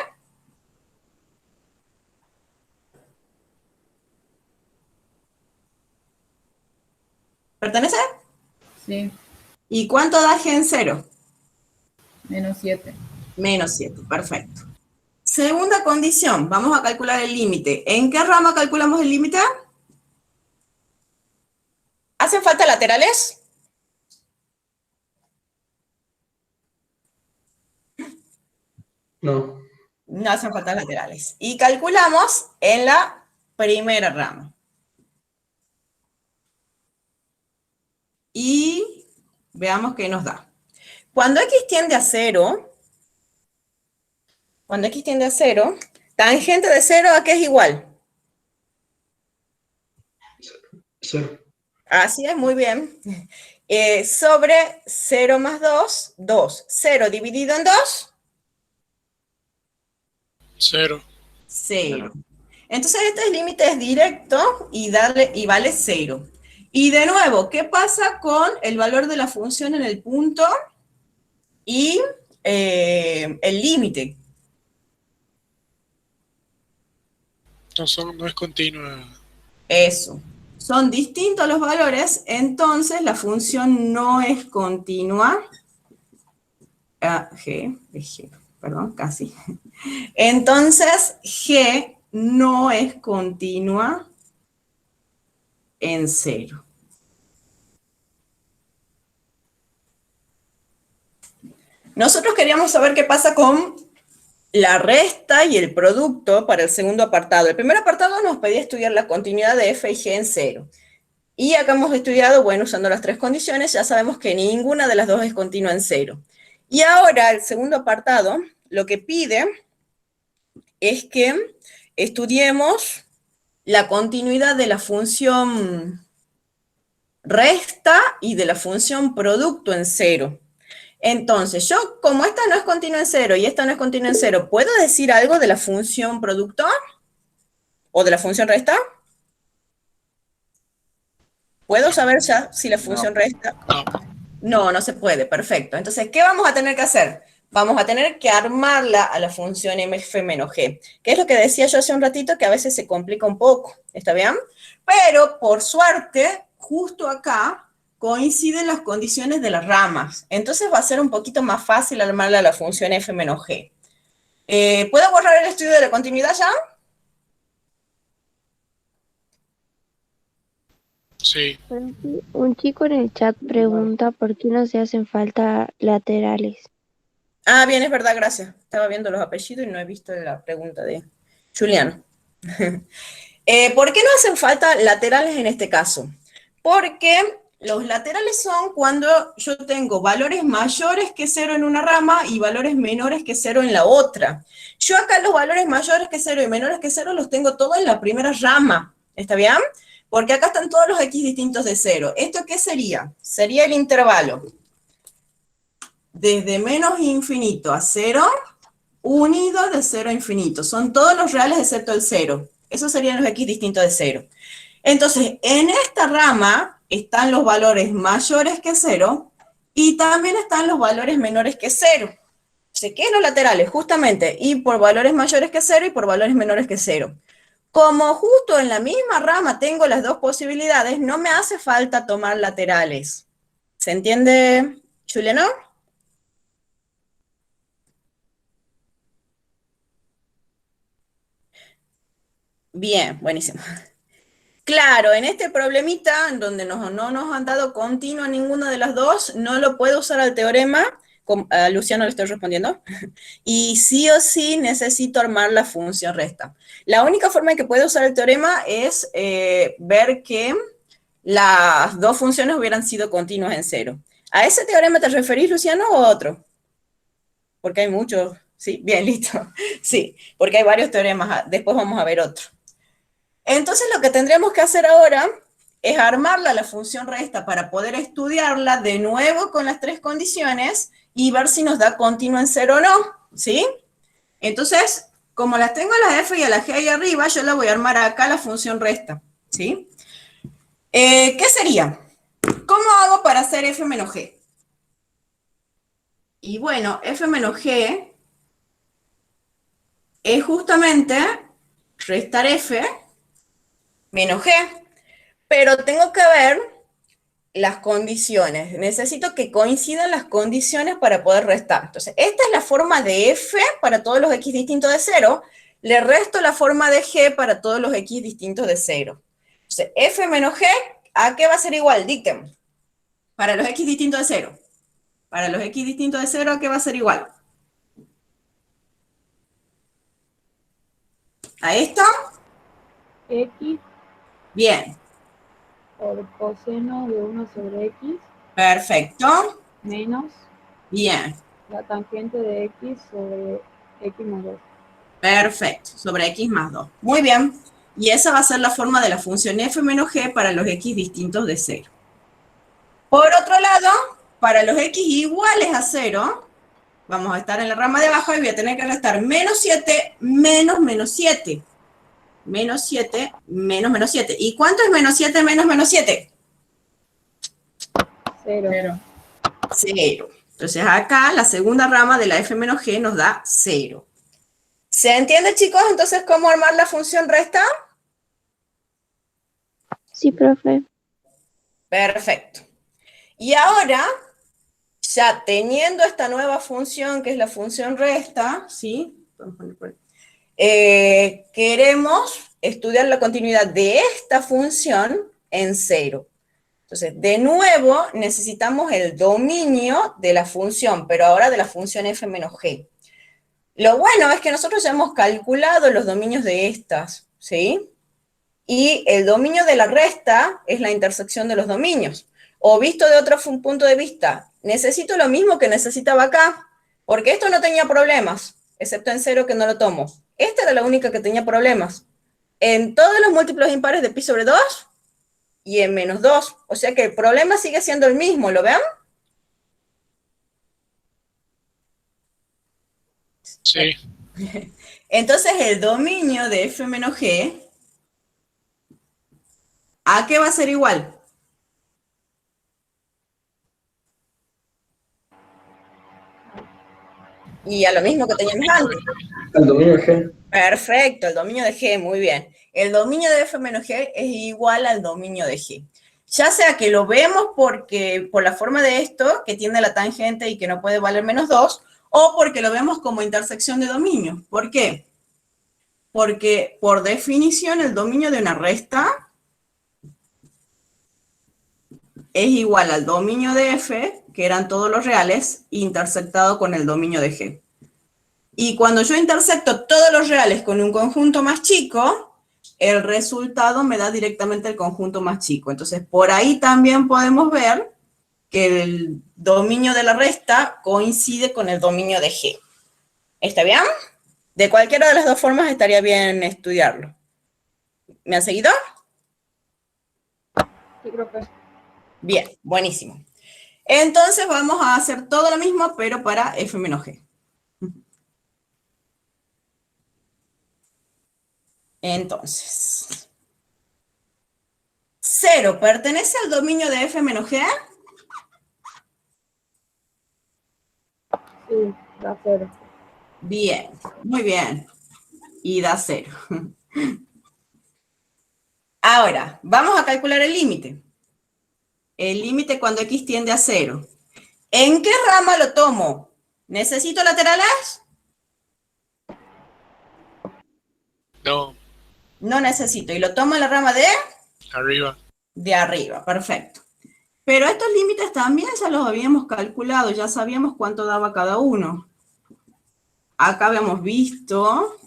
¿Pertenece? Sí, ¿Y cuánto da G en 0? menos 7. Menos 7, perfecto. Segunda condición, vamos a calcular el límite. ¿En qué rama calculamos el límite? ¿Hacen falta laterales? No. No hacen falta laterales. Y calculamos en la primera rama. Y veamos qué nos da. Cuando x tiende a 0, tangente de 0 ¿a qué es igual? 0. Así es, muy bien. Sobre 0 más 2, 2. 0 dividido en 2, 0. 0. Entonces este límite es directo y vale 0. Y de nuevo, ¿qué pasa con el valor de la función en el punto y el límite? No es continua. Eso. Son distintos los valores, entonces la función no es continua. Perdón, casi. Entonces, G no es continua en 0. Nosotros queríamos saber qué pasa con la resta y el producto para el segundo apartado. El primer apartado nos pedía estudiar la continuidad de f y g en 0. Y acá hemos estudiado, bueno, usando las tres condiciones, ya sabemos que ninguna de las dos es continua en 0. Y ahora el segundo apartado lo que pide es que estudiemos la continuidad de la función resta y de la función producto en 0. Entonces, yo, como esta no es continua en 0 y esta no es continua en 0, ¿puedo decir algo de la función producto? ¿O de la función resta? ¿Puedo saber ya si la función resta? No. No, no se puede, perfecto. Entonces, ¿qué vamos a tener que hacer? Vamos a tener que armarla a la función mf menos g, que es lo que decía yo hace un ratito, que a veces se complica un poco, ¿está bien? Pero, por suerte, justo acá coinciden las condiciones de las ramas. Entonces va a ser un poquito más fácil armarla a la función f menos g. ¿Puedo borrar el estudio de la continuidad ya? Sí. Un chico en el chat pregunta por qué no se hacen falta laterales. Ah, bien, es verdad, gracias. Estaba viendo los apellidos y no he visto la pregunta de Juliano. ¿Por qué no hacen falta laterales en este caso? Porque los laterales son cuando yo tengo valores mayores que 0 en una rama y valores menores que 0 en la otra. Yo acá los valores mayores que 0 y menores que 0 los tengo todos en la primera rama. ¿Está bien? Porque acá están todos los x distintos de 0. ¿Esto qué sería? Sería el intervalo desde menos infinito a 0, unido de 0 a infinito. Son todos los reales excepto el 0. Esos serían los x distintos de 0. Entonces, en esta rama están los valores mayores que 0 y también están los valores menores que 0. ¿Qué es los laterales? Justamente, y por valores mayores que 0 y por valores menores que 0. Como justo en la misma rama tengo las dos posibilidades, no me hace falta tomar laterales. ¿Se entiende, Juliano? Bien, buenísimo. Claro, en este problemita, en donde no nos han dado continuo ninguna de las dos, no lo puedo usar al teorema. A Luciano le estoy respondiendo. Y sí o sí necesito armar la función resta. La única forma en que puedo usar el teorema es ver que las dos funciones hubieran sido continuas en cero. ¿A ese teorema te referís, Luciano, o a otro? Porque hay muchos. Sí, bien, listo. Sí, porque hay varios teoremas. Después vamos a ver otro. Entonces lo que tendríamos que hacer ahora es armarla la función resta para poder estudiarla de nuevo con las tres condiciones y ver si nos da continuo en cero o no, ¿sí? Entonces, como las tengo a la f y a la g ahí arriba, yo la voy a armar acá la función resta, ¿sí? ¿Qué sería? ¿Cómo hago para hacer f menos g? Y bueno, f menos g es justamente restar f menos g, pero tengo que ver las condiciones. Necesito que coincidan las condiciones para poder restar. Entonces, esta es la forma de f para todos los x distintos de 0. Le resto la forma de g para todos los x distintos de 0. Entonces, f menos g, ¿a qué va a ser igual? Dicten. Para los x distintos de 0. Para los x distintos de 0, ¿a qué va a ser igual? ¿A esto? X Bien. por coseno de 1 sobre X Perfecto. menos Bien. la tangente de X sobre X más 2. Perfecto. Sobre x más 2. Muy bien. Y esa va a ser la forma de la función f menos g para los x distintos de 0. Por otro lado, para los x iguales a 0, vamos a estar en la rama de abajo y voy a tener que restar menos 7 menos menos 7. Menos 7 menos menos 7. ¿Y cuánto es menos 7 menos menos 7? 0. 0. Entonces acá la segunda rama de la f menos g nos da 0. ¿Se entiende, chicos, entonces cómo armar la función resta? Sí, profe. Perfecto. Y ahora, ya teniendo esta nueva función, que es la función resta, ¿sí? Queremos estudiar la continuidad de esta función en 0. Entonces, de nuevo, necesitamos el dominio de la función, pero ahora de la función f menos g. Lo bueno es que nosotros ya hemos calculado los dominios de estas, ¿sí? Y el dominio de la resta es la intersección de los dominios. O visto de otro punto de vista, necesito lo mismo que necesitaba acá, porque esto no tenía problemas, excepto en 0 que no lo tomo. Esta era la única que tenía problemas. En todos los múltiplos impares de pi sobre 2 y en menos 2. O sea que el problema sigue siendo el mismo, ¿lo ven? Sí. Entonces el dominio de f menos g, ¿a qué va a ser igual? Y a lo mismo que teníamos antes. Al dominio de G. Perfecto, el dominio de G, muy bien. El dominio de f menos g es igual al dominio de G. Ya sea que lo vemos porque por la forma de esto, que tiene la tangente y que no puede valer menos 2, o porque lo vemos como intersección de dominios. ¿Por qué? Porque por definición el dominio de una resta es igual al dominio de f, que eran todos los reales, intersectado con el dominio de G. Y cuando yo intersecto todos los reales con un conjunto más chico, el resultado me da directamente el conjunto más chico. Entonces, por ahí también podemos ver que el dominio de la resta coincide con el dominio de G. ¿Está bien? De cualquiera de las dos formas estaría bien estudiarlo. ¿Me han seguido? Sí, profe. Bien, buenísimo. Entonces vamos a hacer todo lo mismo, pero para f menos g. Entonces, 0 pertenece al dominio de f menos g. Sí, da 0. Bien, muy bien. Y da 0. Ahora, vamos a calcular el límite. El límite cuando x tiende a 0. ¿En qué rama lo tomo? ¿Necesito laterales? No. No necesito. Y lo tomo en la rama Arriba. de arriba. Perfecto. Pero estos límites también ya los habíamos calculado. Ya sabíamos cuánto daba cada uno. Acá habíamos visto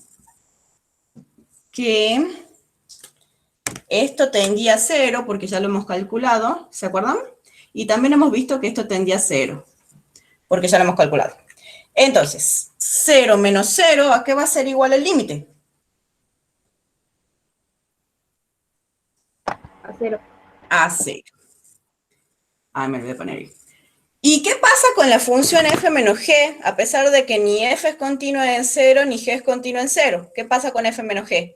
que esto tendía a 0, porque ya lo hemos calculado. ¿Se acuerdan? Y también hemos visto que esto tendía a 0, porque ya lo hemos calculado. Entonces, 0 menos 0, ¿a qué va a ser igual el límite? A 0. A 0. Ah, me lo voy a poner ahí. ¿Y qué pasa con la función f menos g? A pesar de que ni f es continua en 0, ni g es continua en 0. ¿Qué pasa con f menos g?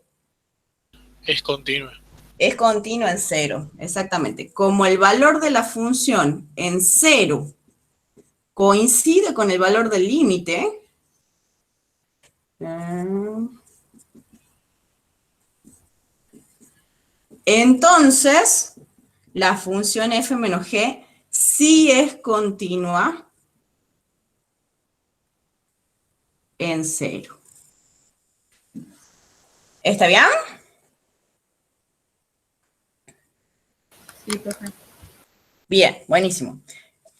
Es continua. Es continua en 0, exactamente. Como el valor de la función en 0 coincide con el valor del límite, entonces la función f menos g sí es continua en 0. ¿Está bien? Sí, profe. Bien, buenísimo.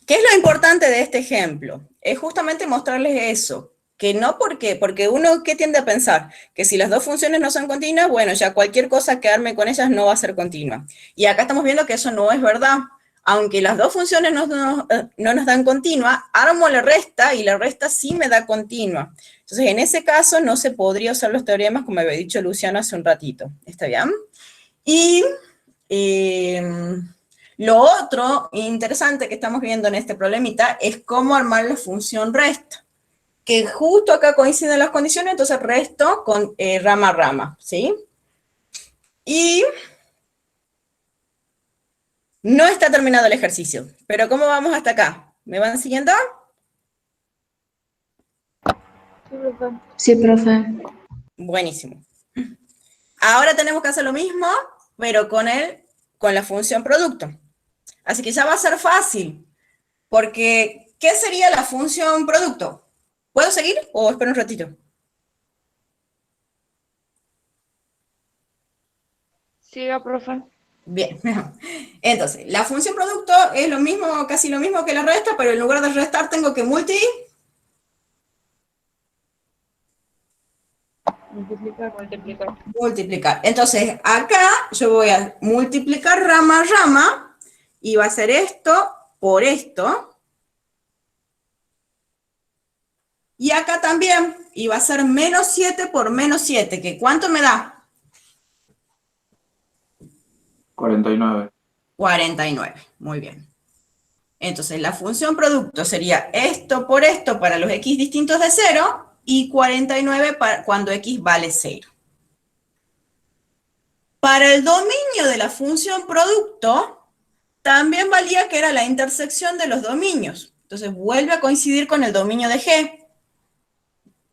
¿Qué es lo importante de este ejemplo? Es justamente mostrarles eso, que no porque uno, ¿qué tiende a pensar? Que si las dos funciones no son continuas, bueno, ya cualquier cosa que arme con ellas no va a ser continua. Y acá estamos viendo que eso no es verdad. Aunque las dos funciones no nos dan continua, armo la resta y la resta sí me da continua. Entonces, en ese caso no se podría usar los teoremas como había dicho Luciano hace un ratito. ¿Está bien? Y lo otro interesante que estamos viendo en este problemita es cómo armar la función resta, que justo acá coinciden las condiciones, entonces resto con rama a rama, ¿sí? Y no está terminado el ejercicio, pero ¿cómo vamos hasta acá? ¿Me van siguiendo? Sí, profe. Sí, profe. Buenísimo. Ahora tenemos que hacer lo mismo, pero con la función producto. Así que ya va a ser fácil, porque ¿qué sería la función producto? ¿Puedo seguir o espero un ratito? Siga, profe. Bien, entonces, la función producto es lo mismo, casi lo mismo que la resta, pero en lugar de restar tengo que Multiplicar. multiplicar. Entonces, acá yo voy a multiplicar rama a rama, y va a ser esto por esto. Y acá también, y va a ser menos 7 por menos 7, que ¿cuánto me da? 49. 49, muy bien. Entonces, la función producto sería esto por esto para los x distintos de 0 y 49 cuando x vale 0. Para el dominio de la función producto, también valía que era la intersección de los dominios. Entonces, vuelve a coincidir con el dominio de G.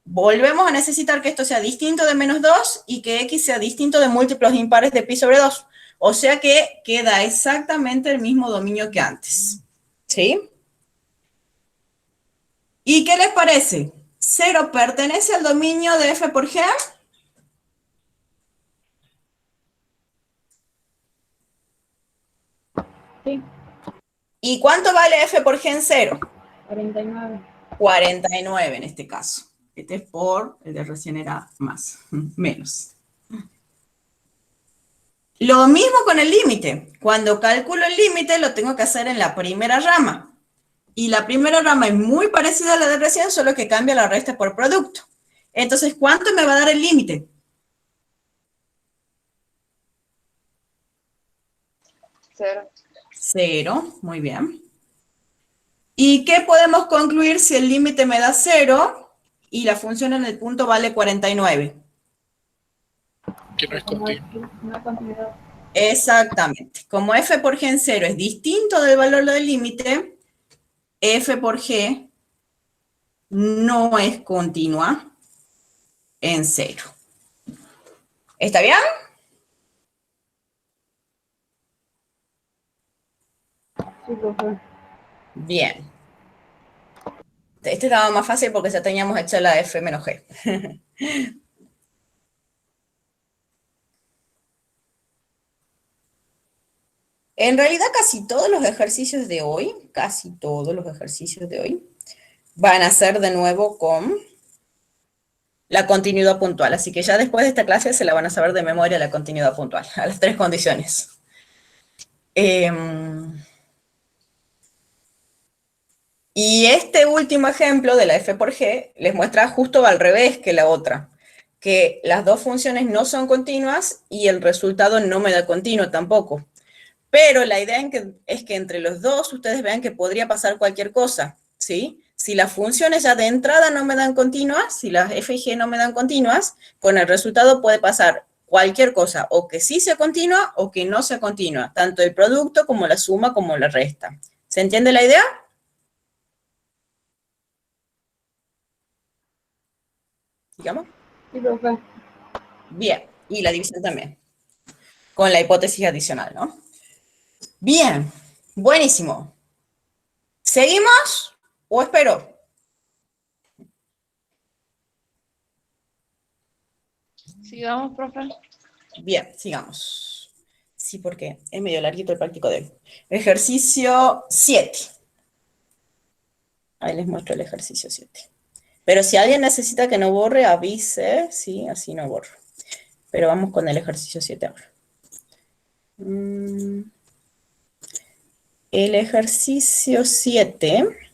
Volvemos a necesitar que esto sea distinto de menos 2 y que x sea distinto de múltiplos impares de pi sobre 2. O sea que queda exactamente el mismo dominio que antes. ¿Sí? ¿Y qué les parece? ¿0 pertenece al dominio de f por g? Sí, ¿Y cuánto vale f por g en 0? 49. 49 en este caso. Este es por, el de recién era más, menos. Lo mismo con el límite. Cuando calculo el límite lo tengo que hacer en la primera rama. Y la primera rama es muy parecida a la de recién, solo que cambia la resta por producto. Entonces, ¿cuánto me va a dar el límite? 0. 0, muy bien. ¿Y qué podemos concluir si el límite me da 0 y la función en el punto vale 49? Que no es continua. Una continuidad. Exactamente. Como f por g en 0 es distinto del valor del límite, f por g no es continua en 0. ¿Está bien? Sí, profe. Bien. Este estaba más fácil porque ya teníamos hecha la f menos g. En realidad casi todos los ejercicios de hoy, van a ser de nuevo con la continuidad puntual. Así que ya después de esta clase se la van a saber de memoria la continuidad puntual, a las 3 condiciones. Y este último ejemplo de la f por g les muestra justo al revés que la otra, que las dos funciones no son continuas y el resultado no me da continuo tampoco. Pero la idea es que entre los dos ustedes vean que podría pasar cualquier cosa, ¿sí? Si las funciones ya de entrada no me dan continuas, si las f y g no me dan continuas, con el resultado puede pasar cualquier cosa, o que sí sea continua o que no sea continua, tanto el producto como la suma como la resta. ¿Se entiende la idea? Digamos. Sí, profe. Bien, y la división también, con la hipótesis adicional, ¿no? Bien, buenísimo. ¿Seguimos o espero? Sigamos, profe. Bien, sigamos. Sí, porque es medio larguito el práctico de hoy. Ejercicio 7. Ahí les muestro el ejercicio 7. Pero si alguien necesita que no borre, avise, sí, así no borro. Pero vamos con el ejercicio 7 ahora. El ejercicio 7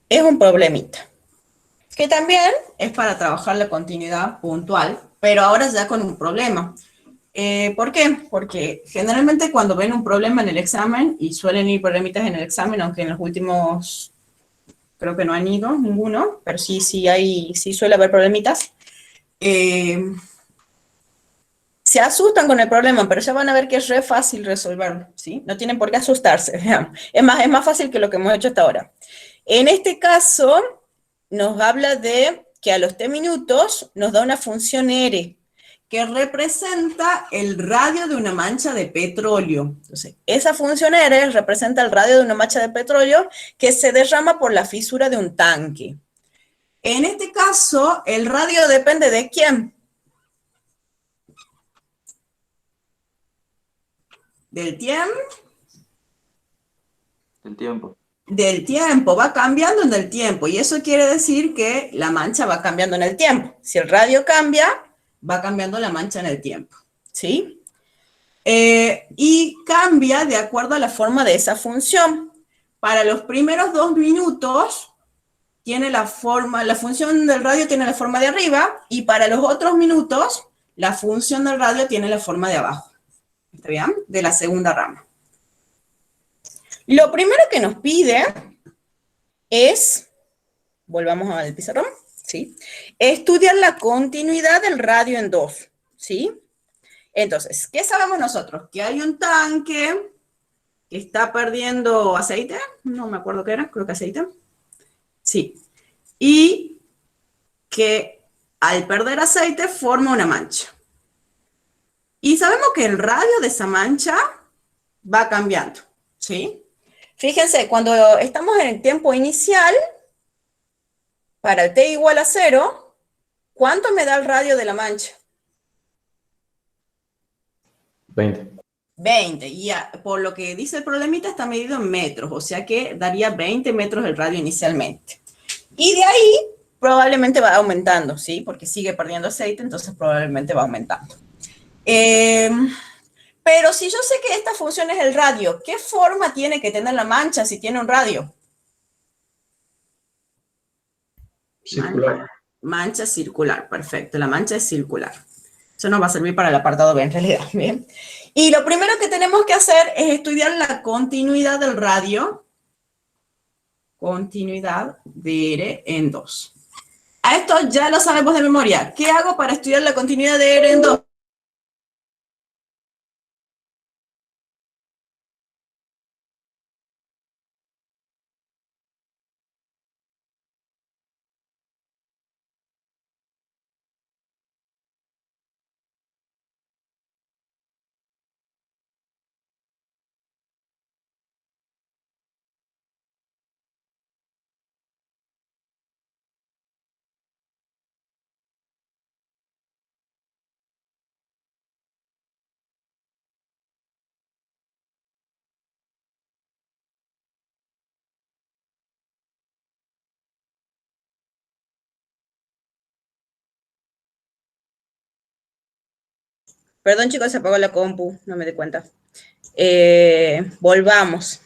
es un problemita, que también es para trabajar la continuidad puntual, pero ahora ya con un problema. ¿Por qué? Porque generalmente cuando ven un problema en el examen, y suelen ir problemitas en el examen, aunque en los últimos creo que no han ido ninguno, pero sí, sí suele haber problemitas, se asustan con el problema, pero ya van a ver que es re fácil resolverlo, ¿sí? No tienen por qué asustarse, digamos. Es más fácil que lo que hemos hecho hasta ahora. En este caso, nos habla de que a los t minutos nos da una función R, que representa el radio de una mancha de petróleo. Entonces, esa función R representa el radio de una mancha de petróleo que se derrama por la fisura de un tanque. En este caso, el radio depende de ¿quién? Del tiempo. El tiempo. Del tiempo, va cambiando en el tiempo, y eso quiere decir que la mancha va cambiando en el tiempo. Si el radio cambia, va cambiando la mancha en el tiempo, ¿sí? Y cambia de acuerdo a la forma de esa función. Para los primeros 2 minutos, tiene la función del radio tiene la forma de arriba, y para los otros minutos, la función del radio tiene la forma de abajo. ¿Está bien? De la segunda rama. Lo primero que nos pide es, volvamos al pizarrón, ¿sí? Estudiar la continuidad del radio en 2, ¿sí? Entonces, ¿qué sabemos nosotros? Que hay un tanque que está perdiendo aceite, no me acuerdo qué era, creo que aceite, sí, y que al perder aceite forma una mancha. Y sabemos que el radio de esa mancha va cambiando, ¿sí? Fíjense, cuando estamos en el tiempo inicial, para el t igual a 0, ¿cuánto me da el radio de la mancha? 20. 20, y por lo que dice el problemita está medido en metros, o sea que daría 20 metros el radio inicialmente. Y de ahí probablemente va aumentando, ¿sí? Porque sigue perdiendo aceite, entonces probablemente va aumentando. Pero si yo sé que esta función es el radio, ¿qué forma tiene que tener la mancha si tiene un radio? Circular. Mancha circular, perfecto, la mancha es circular. Eso nos va a servir para el apartado B en realidad, ¿bien? Y lo primero que tenemos que hacer es estudiar la continuidad del radio, continuidad de R en 2. A esto ya lo sabemos de memoria. ¿Qué hago para estudiar la continuidad de R en 2? Perdón, chicos, se apagó la compu, no me di cuenta. Volvamos.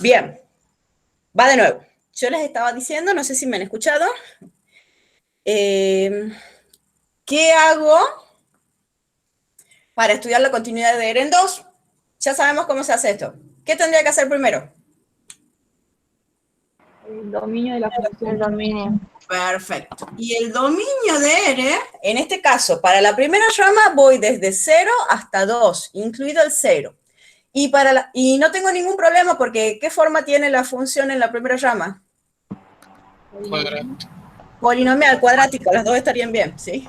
Bien, va de nuevo. Yo les estaba diciendo, no sé si me han escuchado, ¿qué hago para estudiar la continuidad de R en 2? Ya sabemos cómo se hace esto. ¿Qué tendría que hacer primero? El dominio de la El función. dominio. Perfecto. Y el dominio de R, en este caso, para la primera rama voy desde 0 hasta 2, incluido el 0. Y no tengo ningún problema porque ¿qué forma tiene la función en la primera rama? Cuadrático. Polinomial, cuadrático, las dos estarían bien, ¿sí?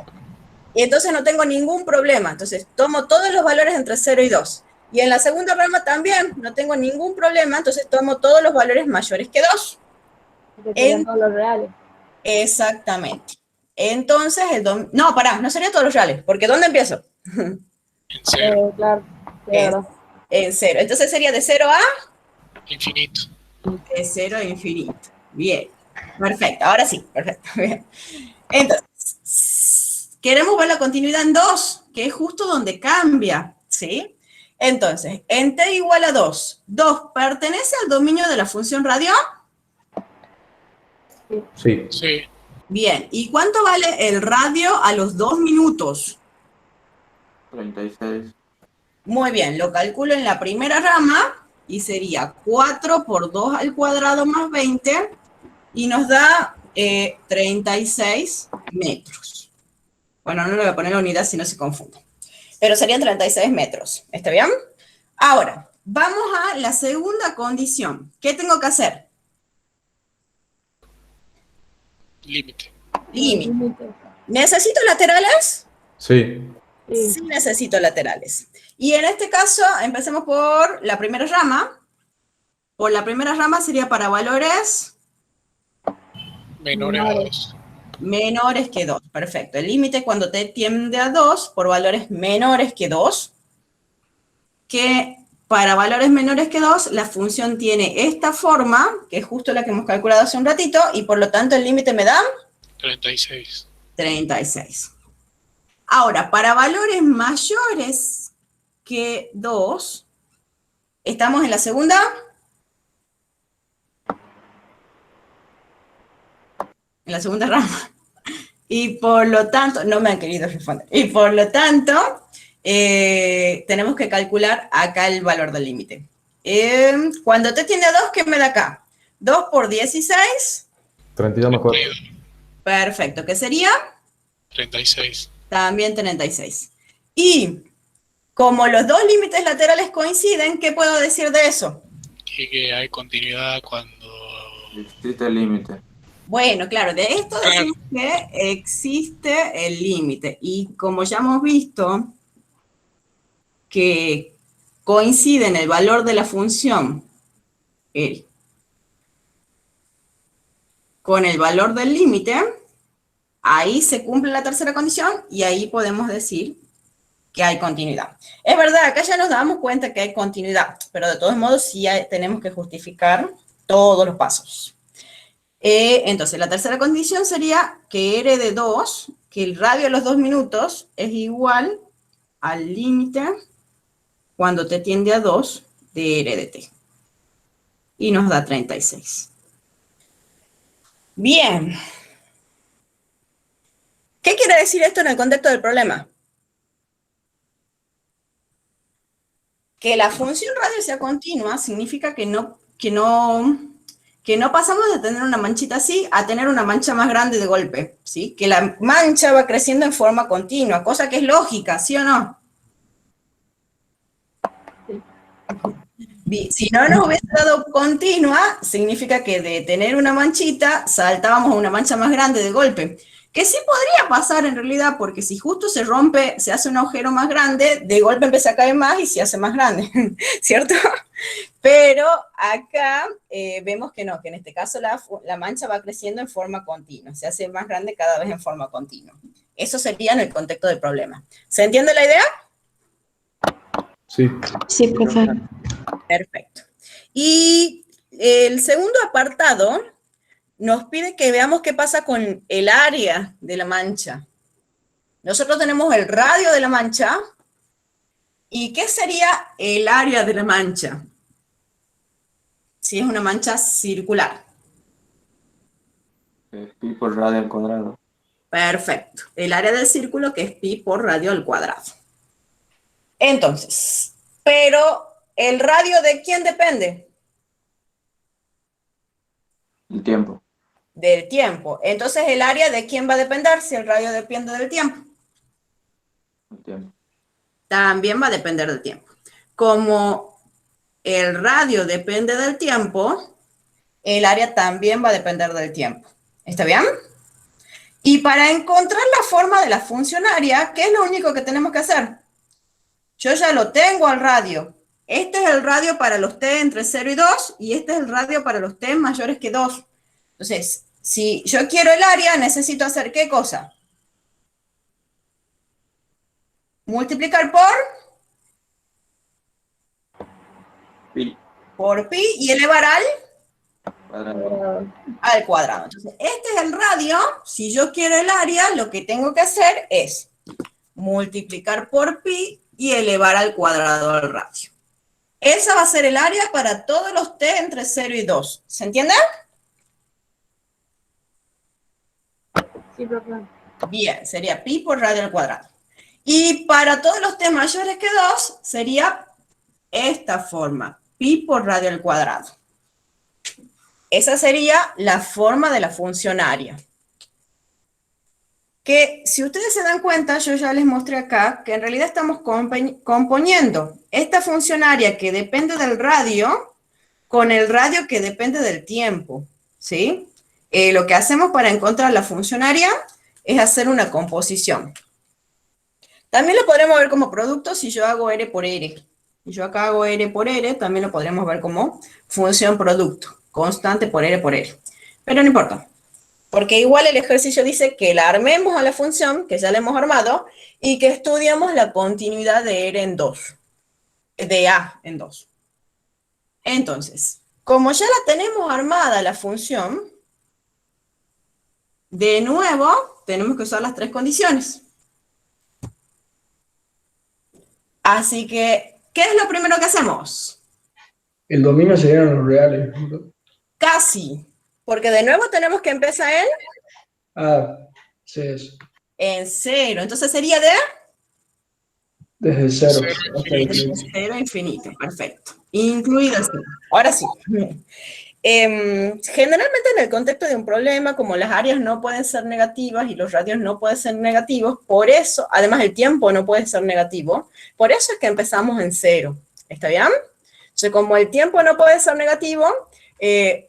Y entonces no tengo ningún problema. Entonces tomo todos los valores entre 0 y 2. Y en la segunda rama también no tengo ningún problema, entonces tomo todos los valores mayores que 2. Que serían todos los reales. Exactamente. Entonces, no, pará, no serían todos los reales, porque ¿dónde empiezo? En 0. Claro, sí, la verdad. En 0. Entonces sería de 0 a... Infinito. De 0 a infinito. Bien. Perfecto. Ahora sí. Perfecto. Bien. Entonces, queremos ver la continuidad en 2, que es justo donde cambia, ¿sí? Entonces, en t igual a 2, ¿2 pertenece al dominio de la función radio? Sí. Sí. Bien. ¿Y cuánto vale el radio a los 2 minutos? 36. Muy bien. Lo calculo en la primera rama y sería 4 por 2 al cuadrado más 20 y nos da 36 metros. Bueno, no le voy a poner la unidad si no se confunde. Pero serían 36 metros. ¿Está bien? Ahora, vamos a la segunda condición. ¿Qué tengo que hacer? Límite. Límite. ¿Necesito laterales? Sí. Sí necesito laterales. Y en este caso, empecemos por la primera rama. Por la primera rama sería para valores Menores a 2. menores que 2. Perfecto. El límite cuando t tiende a 2 por valores menores que 2. Que para valores menores que 2, la función tiene esta forma, que es justo la que hemos calculado hace un ratito, y por lo tanto el límite me da 36. 36. Ahora, para valores mayores que 2, estamos en la segunda. En la segunda rama. Y por lo tanto, no me han querido responder. Y por lo tanto, tenemos que calcular acá el valor del límite. Cuando t tiende a 2, ¿qué me da acá? 2 por 16. 32 más 4. Perfecto. ¿Qué sería? 36. También 36. Y como los dos límites laterales coinciden, ¿qué puedo decir de eso? Y que hay continuidad cuando... Existe el límite. Bueno, claro, de esto decimos que existe el límite. Y como ya hemos visto que coinciden el valor de la función con el valor del límite, ahí se cumple la tercera condición y ahí podemos decir que hay continuidad. Es verdad, acá ya nos damos cuenta que hay continuidad, pero de todos modos sí tenemos que justificar todos los pasos. Entonces, la tercera condición sería que R de 2, que el radio a los 2 minutos es igual al límite cuando t tiende a 2 de R de t. Y nos da 36. Bien. ¿Qué quiere decir esto en el contexto del problema? Que la función radio sea continua significa que no pasamos de tener una manchita así a tener una mancha más grande de golpe, ¿sí? Que la mancha va creciendo en forma continua, cosa que es lógica, ¿sí o no? Si no nos hubiese dado continua, significa que de tener una manchita, saltábamos a una mancha más grande de golpe. Que sí podría pasar en realidad, porque si justo se rompe, se hace un agujero más grande, de golpe empieza a caer más y se hace más grande, ¿cierto? Pero acá vemos que no, que en este caso la mancha va creciendo en forma continua, se hace más grande cada vez en forma continua. Eso sería en el contexto del problema. ¿Se entiende la idea? Sí. Sí, profe. Perfecto. Y el segundo apartado nos pide que veamos qué pasa con el área de la mancha. Nosotros tenemos el radio de la mancha. ¿Y qué sería el área de la mancha? Si es una mancha circular. Es pi por radio al cuadrado. Perfecto. El área del círculo, que es pi por radio al cuadrado. Entonces, pero ¿el radio de quién depende? El tiempo. Del tiempo. Entonces, ¿el área de quién va a depender si el radio depende del tiempo? El tiempo. También va a depender del tiempo. Como el radio depende del tiempo, el área también va a depender del tiempo. ¿Está bien? Y para encontrar la forma de la funcionaria, ¿qué es lo único que tenemos que hacer? Yo ya lo tengo al radio. Este es el radio para los t entre 0 y 2, y este es el radio para los t mayores que 2. Entonces, si yo quiero el área, necesito hacer ¿qué cosa? Multiplicar Pi por pi y elevar cuadrado. al cuadrado. Entonces, este es el radio. Si yo quiero el área, lo que tengo que hacer es multiplicar por pi y elevar al cuadrado al radio. Esa va a ser el área para todos los t entre 0 y 2. ¿Se entiende? Sí, profe. Bien, sería pi por radio al cuadrado. Y para todos los t mayores que 2, sería esta forma, pi por radio al cuadrado. Esa sería la forma de la funcionaria. Que si ustedes se dan cuenta, yo ya les mostré acá, que en realidad estamos componiendo esta funcionaria que depende del radio con el radio que depende del tiempo, ¿sí? Lo que hacemos para encontrar la funcionaria es hacer una composición. También lo podremos ver como producto si yo hago R por R. Si yo acá hago R por R, también lo podremos ver como función producto, constante por R por R. Pero no importa, porque igual el ejercicio dice que la armemos a la función, que ya la hemos armado, y que estudiamos la continuidad de R en 2, de A en 2. Entonces, como ya la tenemos armada la función, de nuevo tenemos que usar las tres condiciones. Así que, ¿qué es lo primero que hacemos? El dominio serían los reales. Casi, porque de nuevo tenemos que empezar Sí, eso. en 0. Entonces sería de Desde cero. Cero hasta el infinito. infinito. 0 a infinito. Perfecto. Incluido el 0. Ahora sí. Generalmente en el contexto de un problema, como las áreas no pueden ser negativas y los radios no pueden ser negativos, por eso, además el tiempo no puede ser negativo, por eso es que empezamos en 0. ¿Está bien? Entonces, como el tiempo no puede ser negativo, en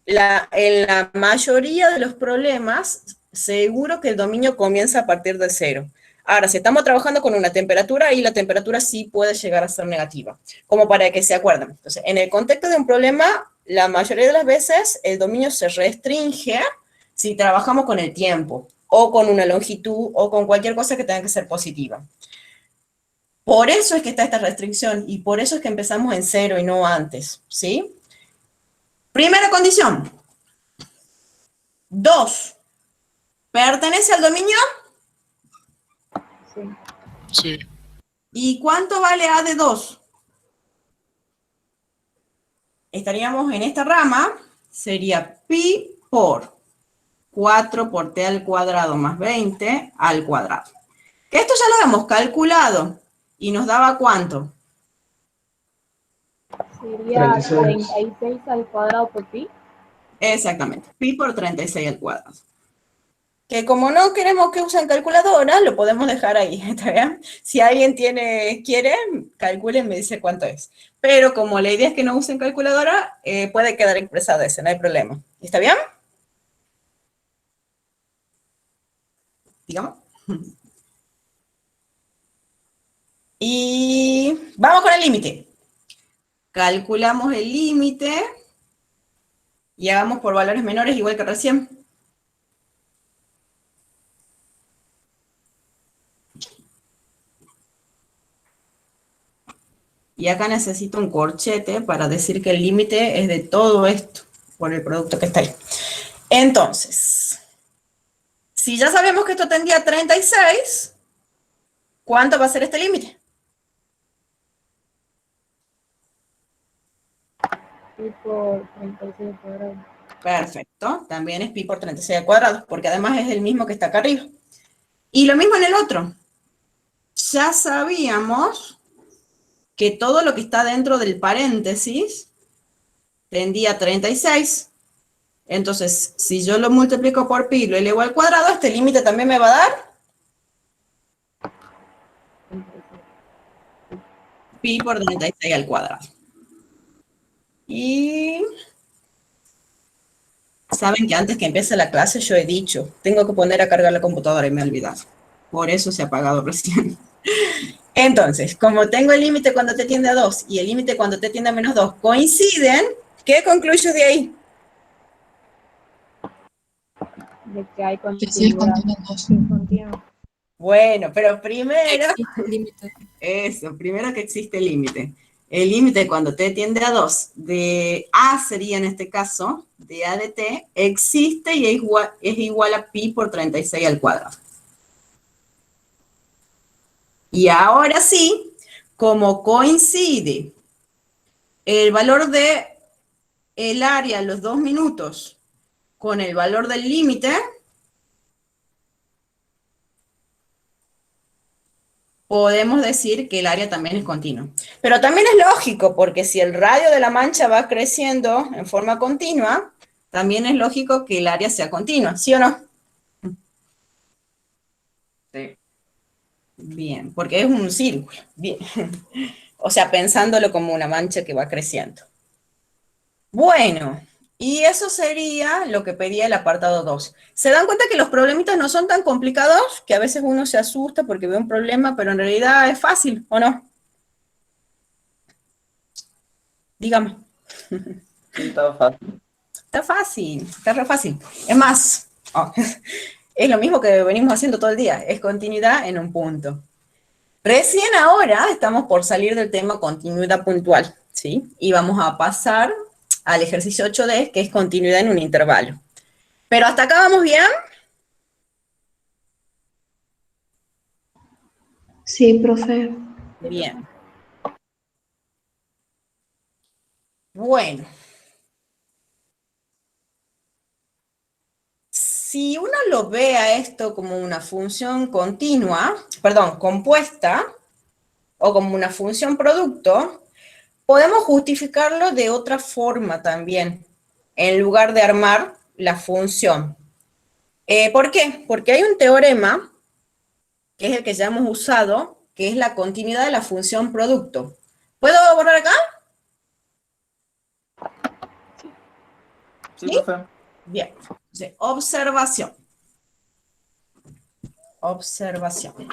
la mayoría de los problemas, seguro que el dominio comienza a partir de 0. Ahora, si estamos trabajando con una temperatura, ahí la temperatura sí puede llegar a ser negativa, como para que se acuerden. Entonces, en el contexto de un problema, la mayoría de las veces el dominio se restringe si trabajamos con el tiempo, o con una longitud, o con cualquier cosa que tenga que ser positiva. Por eso es que está esta restricción, y por eso es que empezamos en 0 y no antes, ¿sí? Primera condición. 2. ¿Pertenece al dominio? Sí. Sí, ¿Y cuánto vale A de 2? Estaríamos en esta rama, sería pi por 4 por t al cuadrado más 20 al cuadrado. Que esto ya lo hemos calculado, y nos daba ¿cuánto? Sería 36. 36 al cuadrado por pi. Exactamente, pi por 36 al cuadrado. Que como no queremos que usen calculadora, lo podemos dejar ahí, ¿está bien? Si alguien quiere, calcule y me dice cuánto es. Pero como la idea es que no usen calculadora, puede quedar expresado ese, no hay problema. ¿Está bien? Digamos. Y vamos con el límite. Calculamos el límite y hagamos por valores menores igual que recién. Y acá necesito un corchete para decir que el límite es de todo esto, por el producto que está ahí. Entonces, Si ya sabemos que esto tendría a 36, ¿cuánto va a ser este límite? Pi por 36 al cuadrado. Perfecto, también es pi por 36 al cuadrado, porque además es el mismo que está acá arriba. Y lo mismo en el otro. Ya sabíamos que todo lo que está dentro del paréntesis tendría a 36. Entonces, si yo lo multiplico por pi y lo elevo al cuadrado, este límite también me va a dar 36. pi por 36 al cuadrado. Y saben que antes que empiece la clase yo he dicho, tengo que poner a cargar la computadora y me he olvidado. Por eso se ha apagado recién. Entonces, como tengo el límite cuando t tiende a 2 y el límite cuando t tiende a menos 2 coinciden, ¿qué concluyo de ahí? De que hay Que sí es continuidad. continuo 2. Continuo. Bueno, pero primero, Existe el límite. eso, primero que existe el límite. El límite cuando t tiende a 2 de a sería en este caso, de a de t, existe y es igual a pi por 36 al cuadrado. Y ahora sí, como coincide el valor de el área a los 2 minutos con el valor del límite, podemos decir que el área también es continua. Pero también es lógico, porque si el radio de la mancha va creciendo en forma continua, también es lógico que el área sea continua, ¿sí o no? Sí. Bien, porque es un círculo. Bien. O sea, pensándolo como una mancha que va creciendo. Bueno, y eso sería lo que pedía el apartado 2. ¿Se dan cuenta que los problemitas no son tan complicados? Que a veces uno se asusta porque ve un problema, pero en realidad es fácil, ¿o no? Dígame. Sí, estaba fácil. Está re fácil. Es más, es lo mismo que venimos haciendo todo el día, es continuidad en un punto. Recién ahora estamos por salir del tema continuidad puntual, ¿sí? Y vamos a pasar al ejercicio 8D, que es continuidad en un intervalo. Pero hasta acá vamos bien. Sí, profe. Bien. Bueno. Si uno lo ve a esto como una función continua, perdón, compuesta, o como una función producto, podemos justificarlo de otra forma también, en lugar de armar la función. ¿Por qué? Porque hay un teorema, que es el que ya hemos usado, que es la continuidad de la función producto. ¿Puedo borrar acá? Sí, ¿Sí? profe. Bien. Entonces, observación. Observación.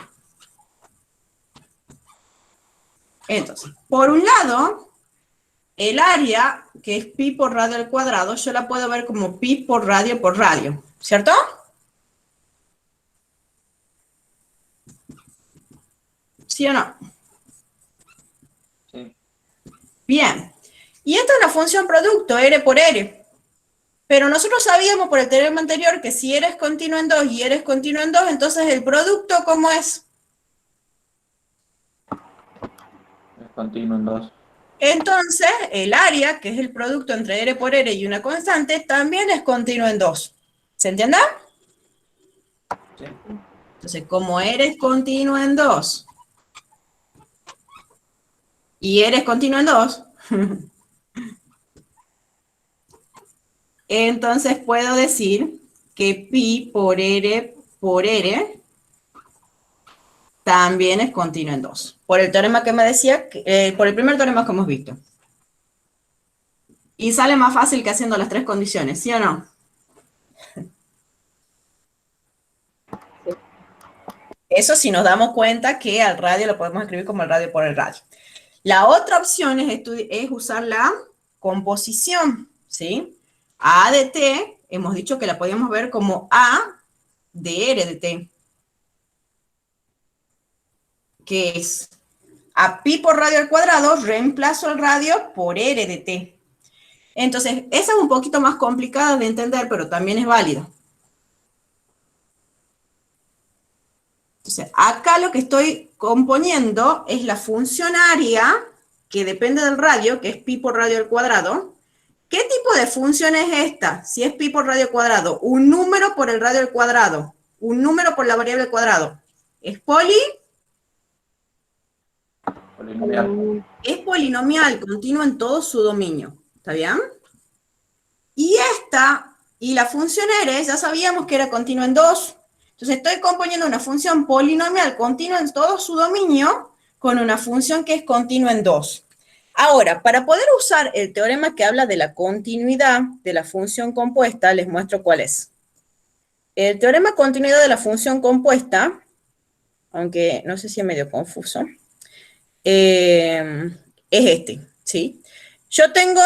Entonces, por un lado, el área, que es pi por radio al cuadrado, yo la puedo ver como pi por radio, ¿cierto? ¿Sí o no? Sí. Bien. Y esta es una función producto, R por R. Pero nosotros sabíamos por el teorema anterior que si R es continuo en 2 y R es continuo en 2, entonces el producto, ¿cómo es? Es continuo en 2. Entonces, el área, que es el producto entre R por R y una constante, también es continuo en 2. ¿Se entiende? Sí. Entonces, como R es continuo en 2 y R es continuo en 2, entonces puedo decir que pi por R también es continuo en 2. Por el teorema que me decía, por el primer teorema que hemos visto. Y sale más fácil que haciendo las tres condiciones, ¿sí o no? Eso si nos damos cuenta que al radio lo podemos escribir como el radio por el radio. La otra opción es usar la composición, ¿sí? A de t, hemos dicho que la podíamos ver como A de R de t, que es a pi por radio al cuadrado, reemplazo el radio por R de t. Entonces, esa es un poquito más complicada de entender, pero también es válida. Entonces, acá lo que estoy componiendo es la función área, que depende del radio, que es pi por radio al cuadrado. ¿Qué tipo de función es esta? Si es pi por radio al cuadrado, un número por el radio al cuadrado, un número por la variable al cuadrado. ¿Es Polinomial. es polinomial, continuo en todo su dominio. ¿Está bien? Y la función R, ya sabíamos que era continua en 2. Entonces estoy componiendo una función polinomial continua en todo su dominio con una función que es continua en 2. Ahora, para poder usar el teorema que habla de la continuidad de la función compuesta, les muestro cuál es. El teorema de continuidad de la función compuesta, aunque no sé si es medio confuso, es este, ¿sí? Yo tengo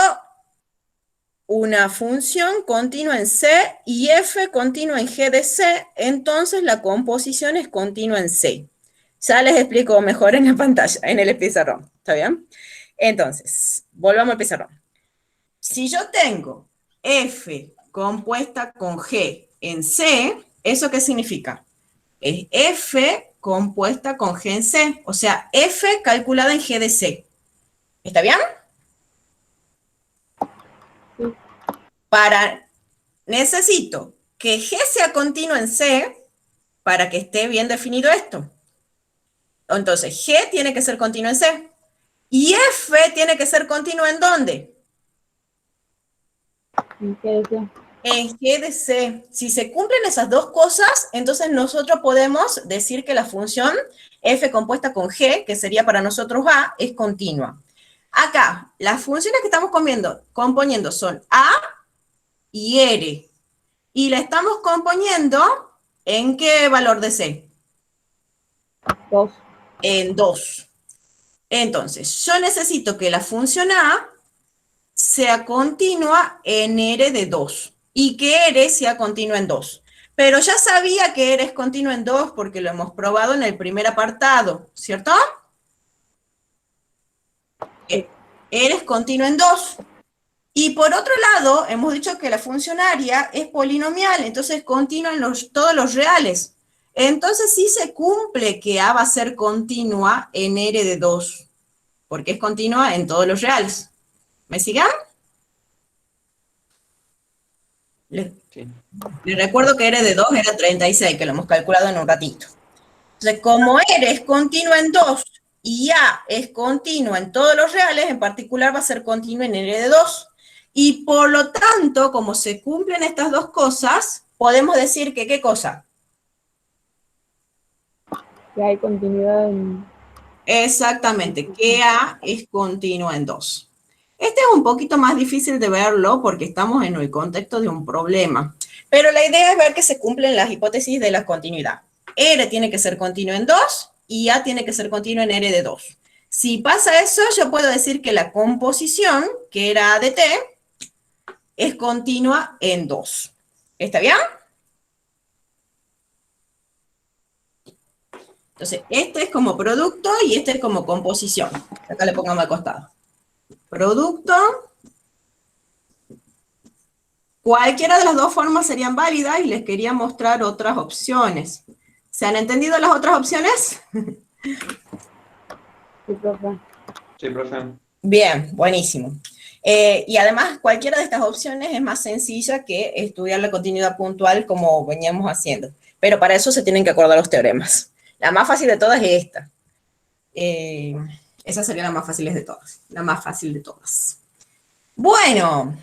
una función continua en C y f continua en G de C, entonces la composición es continua en C. Ya les explico mejor en la pantalla, en el pizarrón, ¿está bien? Entonces, volvamos al pizarrón. Si yo tengo f compuesta con G en C, ¿eso qué significa? Es f compuesta con G en C, o sea, f calculada en G de C. ¿Está bien? Sí. Necesito que G sea continuo en C para que esté bien definido esto. Entonces, G tiene que ser continuo en C. ¿Y F tiene que ser continuo en dónde? ¿En qué decía? En G de C. Si se cumplen esas dos cosas, entonces nosotros podemos decir que la función F compuesta con G, que sería para nosotros A, es continua. Acá, las funciones que estamos componiendo son A y R. Y la estamos componiendo ¿en qué valor de C? 2. En 2. Entonces, yo necesito que la función A sea continua en R de 2 y que R sea continua en 2. Pero ya sabía que R es continua en 2 porque lo hemos probado en el primer apartado, ¿cierto? R es continua en 2. Y por otro lado, hemos dicho que la función área es polinomial, entonces es continua en todos los reales. Entonces sí se cumple que A va a ser continua en R de 2, porque es continua en todos los reales. ¿Me siguen? Sí. Les recuerdo que R de 2 era 36, que lo hemos calculado en un ratito. Entonces, como R es continua en 2 y A es continua en todos los reales, en particular va a ser continua en R de 2. Y por lo tanto, como se cumplen estas dos cosas, podemos decir que ¿qué cosa? Que hay continuidad en... Exactamente, que A es continua en 2. Este es un poquito más difícil de verlo porque estamos en el contexto de un problema. Pero la idea es ver que se cumplen las hipótesis de la continuidad. R tiene que ser continuo en 2 y A tiene que ser continuo en R de 2. Si pasa eso, yo puedo decir que la composición, que era A de T, es continua en 2. ¿Está bien? Entonces, este es como producto y este es como composición. Acá le pongamos al costado. Producto. Cualquiera de las dos formas serían válidas y les quería mostrar otras opciones. ¿Se han entendido las otras opciones? Sí, profe. Sí, profe. Bien, buenísimo. Y además, cualquiera de estas opciones es más sencilla que estudiar la continuidad puntual como veníamos haciendo. Pero para eso se tienen que acordar los teoremas. La más fácil de todas es esta. Esa sería la más fácil de todas. La más fácil de todas. Bueno,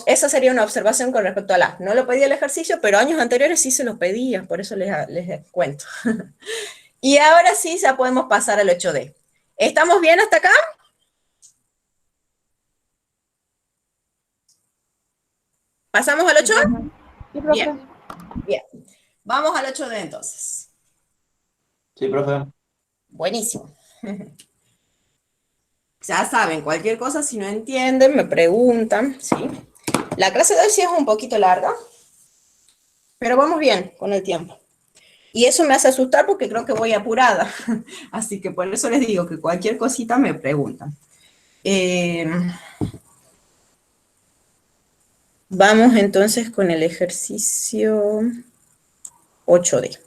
esa sería una observación con respecto a la. No lo pedía el ejercicio, pero años anteriores sí se los pedía, por eso les cuento. Y ahora sí ya podemos pasar al 8D. ¿Estamos bien hasta acá? ¿Pasamos al 8? Sí, profe. Bien. Bien. Vamos al 8D entonces. Sí, profe. Buenísimo. Ya saben, cualquier cosa, si no entienden, me preguntan, ¿sí? La clase de hoy sí es un poquito larga, pero vamos bien con el tiempo. Y eso me hace asustar porque creo que voy apurada. Así que por eso les digo que cualquier cosita me preguntan. Vamos entonces con el ejercicio 8D.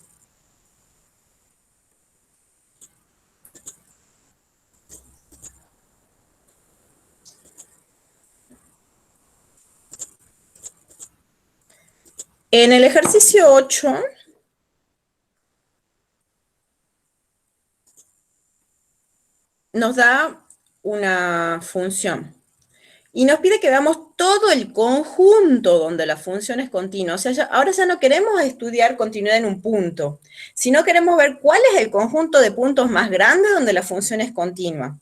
En el ejercicio 8, nos da una función y nos pide que veamos todo el conjunto donde la función es continua. O sea, ahora ya no queremos estudiar continuidad en un punto, sino queremos ver cuál es el conjunto de puntos más grande donde la función es continua.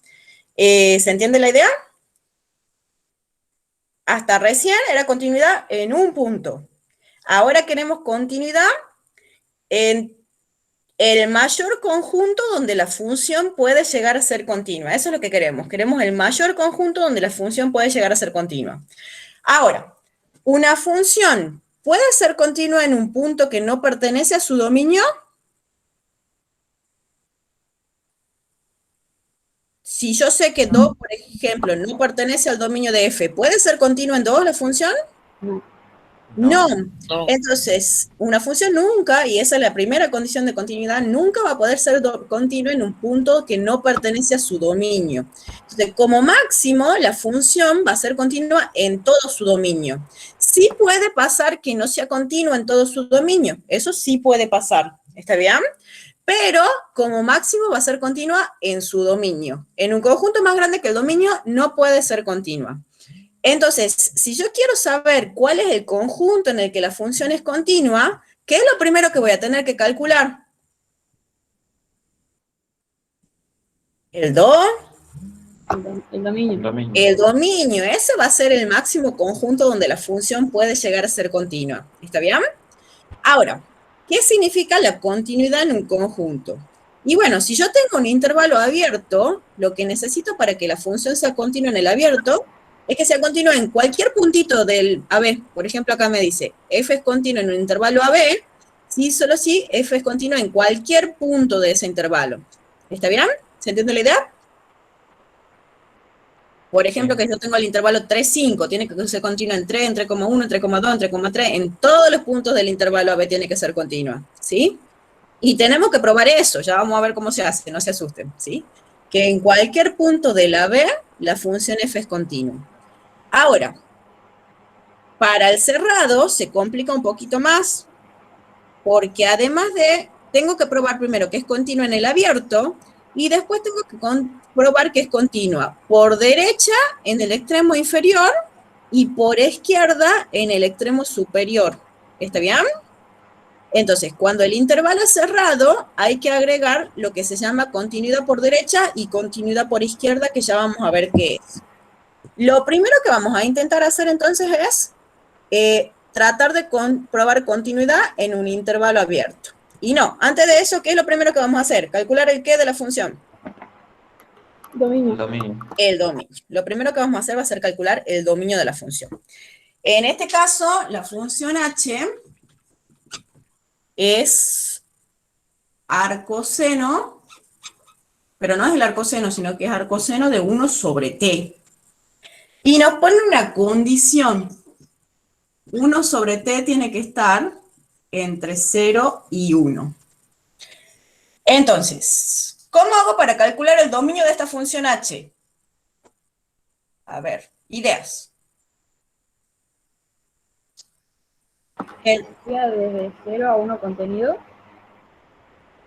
¿Se entiende la idea? Hasta recién era continuidad en un punto. Ahora queremos continuidad en el mayor conjunto donde la función puede llegar a ser continua. Eso es lo que queremos. Queremos el mayor conjunto donde la función puede llegar a ser continua. Ahora, ¿una función puede ser continua en un punto que no pertenece a su dominio? Si yo sé que 2, por ejemplo, no pertenece al dominio de f, ¿puede ser continua en 2 la función? No. Entonces, una función nunca, y esa es la primera condición de continuidad, nunca va a poder ser continua en un punto que no pertenece a su dominio. Entonces, como máximo, la función va a ser continua en todo su dominio. Sí puede pasar que no sea continua en todo su dominio, eso sí puede pasar, ¿está bien? Pero como máximo va a ser continua en su dominio. En un conjunto más grande que el dominio no puede ser continua. Entonces, si yo quiero saber cuál es el conjunto en el que la función es continua, ¿qué es lo primero que voy a tener que calcular? El dominio. El dominio, ese va a ser el máximo conjunto donde la función puede llegar a ser continua. ¿Está bien? Ahora, ¿qué significa la continuidad en un conjunto? Y bueno, si yo tengo un intervalo abierto, lo que necesito para que la función sea continua en el abierto es que sea continua en cualquier puntito del AB. Por ejemplo, acá me dice, f es continua en un intervalo AB, si solo si f es continua en cualquier punto de ese intervalo. ¿Está bien? ¿Se entiende la idea? Por ejemplo, que yo tengo el intervalo 3, 5, tiene que ser continua en 3, en 3,1, en 3,2, en 3,3, en todos los puntos del intervalo AB tiene que ser continua, ¿sí? Y tenemos que probar eso, ya vamos a ver cómo se hace, no se asusten, ¿sí? Que en cualquier punto de la AB, la función f es continua. Ahora, para el cerrado se complica un poquito más, porque además tengo que probar primero que es continua en el abierto, y después tengo que comprobar que es continua por derecha en el extremo inferior y por izquierda en el extremo superior. ¿Está bien? Entonces, cuando el intervalo es cerrado, hay que agregar lo que se llama continuidad por derecha y continuidad por izquierda, que ya vamos a ver qué es. Lo primero que vamos a intentar hacer entonces es tratar de probar continuidad en un intervalo abierto. Y no, antes de eso, ¿qué es lo primero que vamos a hacer? Calcular el qué de la función. Dominio. El dominio. Lo primero que vamos a hacer va a ser calcular el dominio de la función. En este caso, la función h es arcoseno, pero no es el arcoseno, sino que es arcoseno de 1 sobre t. Y nos pone una condición. 1 sobre t tiene que estar entre 0 y 1. Entonces, ¿cómo hago para calcular el dominio de esta función h? A ver, ideas. Desde 0 a 1 contenido.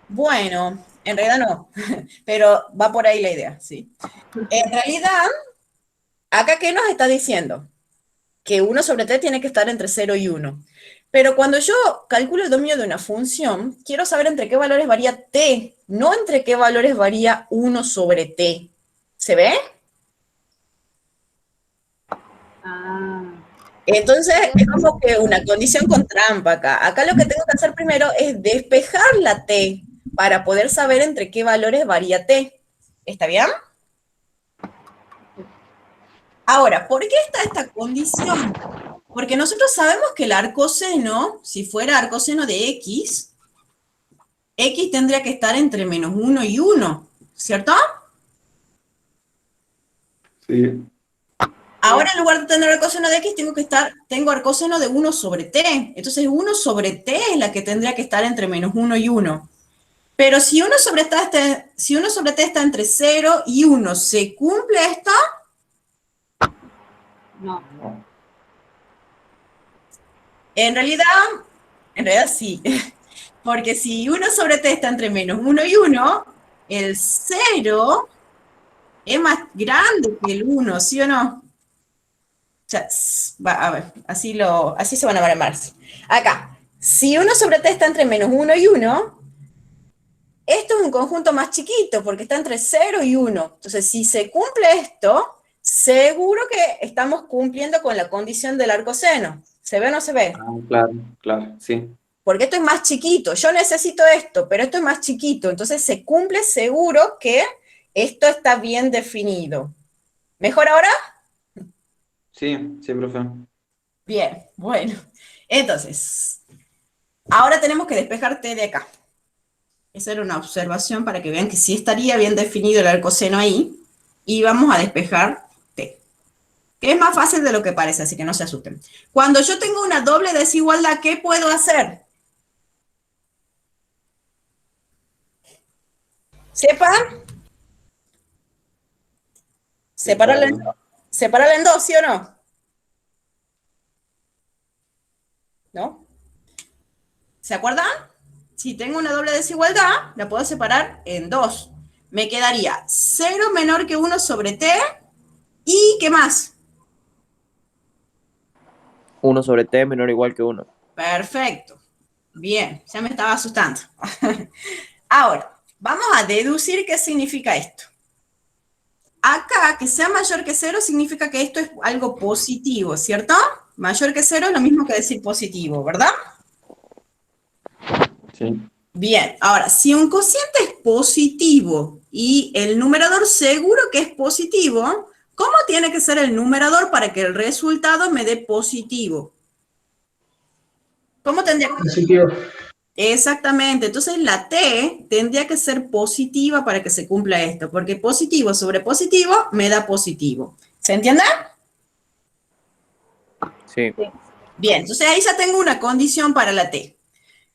Bueno, en realidad no, pero va por ahí la idea, ¿sí? En realidad, ¿acá qué nos está diciendo? Que 1 sobre t tiene que estar entre 0 y 1. Pero cuando yo calculo el dominio de una función, quiero saber entre qué valores varía t, no entre qué valores varía 1 sobre t. ¿Se ve? Entonces, es como que una condición con trampa acá. Acá lo que tengo que hacer primero es despejar la t para poder saber entre qué valores varía t. ¿Está bien? Ahora, ¿por qué está esta condición? Porque nosotros sabemos que el arcoseno, si fuera arcoseno de x, x tendría que estar entre menos 1 y 1, ¿cierto? Sí. Ahora en lugar de tener arcoseno de x, tengo arcoseno de 1 sobre t. Entonces 1 sobre t es la que tendría que estar entre menos 1 y 1. Pero si 1 sobre t está entre 0 y 1, ¿se cumple esto? No. En realidad, En realidad sí. Porque si 1 sobre t está entre menos 1 y 1, el 0 es más grande que el 1, ¿sí o no? O sea, a ver, así se van a llamar. Acá, si 1 sobre t está entre menos 1 y 1, esto es un conjunto más chiquito, porque está entre 0 y 1. Entonces, si se cumple esto, seguro que estamos cumpliendo con la condición del arcoseno. ¿Se ve o no se ve? Ah, claro, claro, sí. Porque esto es más chiquito. Yo necesito esto, pero esto es más chiquito. Entonces, se cumple seguro que esto está bien definido. ¿Mejor ahora? Sí, sí, profe. Bien, bueno. Entonces, ahora tenemos que despejar t de acá. Esa era una observación para que vean que sí estaría bien definido el arcoseno ahí. Y vamos a despejar t. Que es más fácil de lo que parece, así que no se asusten. Cuando yo tengo una doble desigualdad, ¿qué puedo hacer? ¿Sepan? Separarla en dos, ¿sí o no? ¿No? ¿Se acuerdan? Si tengo una doble desigualdad, la puedo separar en dos. Me quedaría 0 menor que 1 sobre t. ¿Y qué más? 1 sobre t menor o igual que 1. Perfecto. Bien, ya me estaba asustando. Ahora, vamos a deducir qué significa esto. Acá, que sea mayor que 0 significa que esto es algo positivo, ¿cierto? Mayor que 0 es lo mismo que decir positivo, ¿verdad? Sí. Bien, ahora, si un cociente es positivo y el numerador seguro que es positivo, ¿cómo tiene que ser el numerador para que el resultado me dé positivo? ¿Cómo tendría que ser? Positivo. Exactamente, entonces la t tendría que ser positiva para que se cumpla esto, porque positivo sobre positivo me da positivo. ¿Se entiende? Sí. Bien, entonces ahí ya tengo una condición para la t.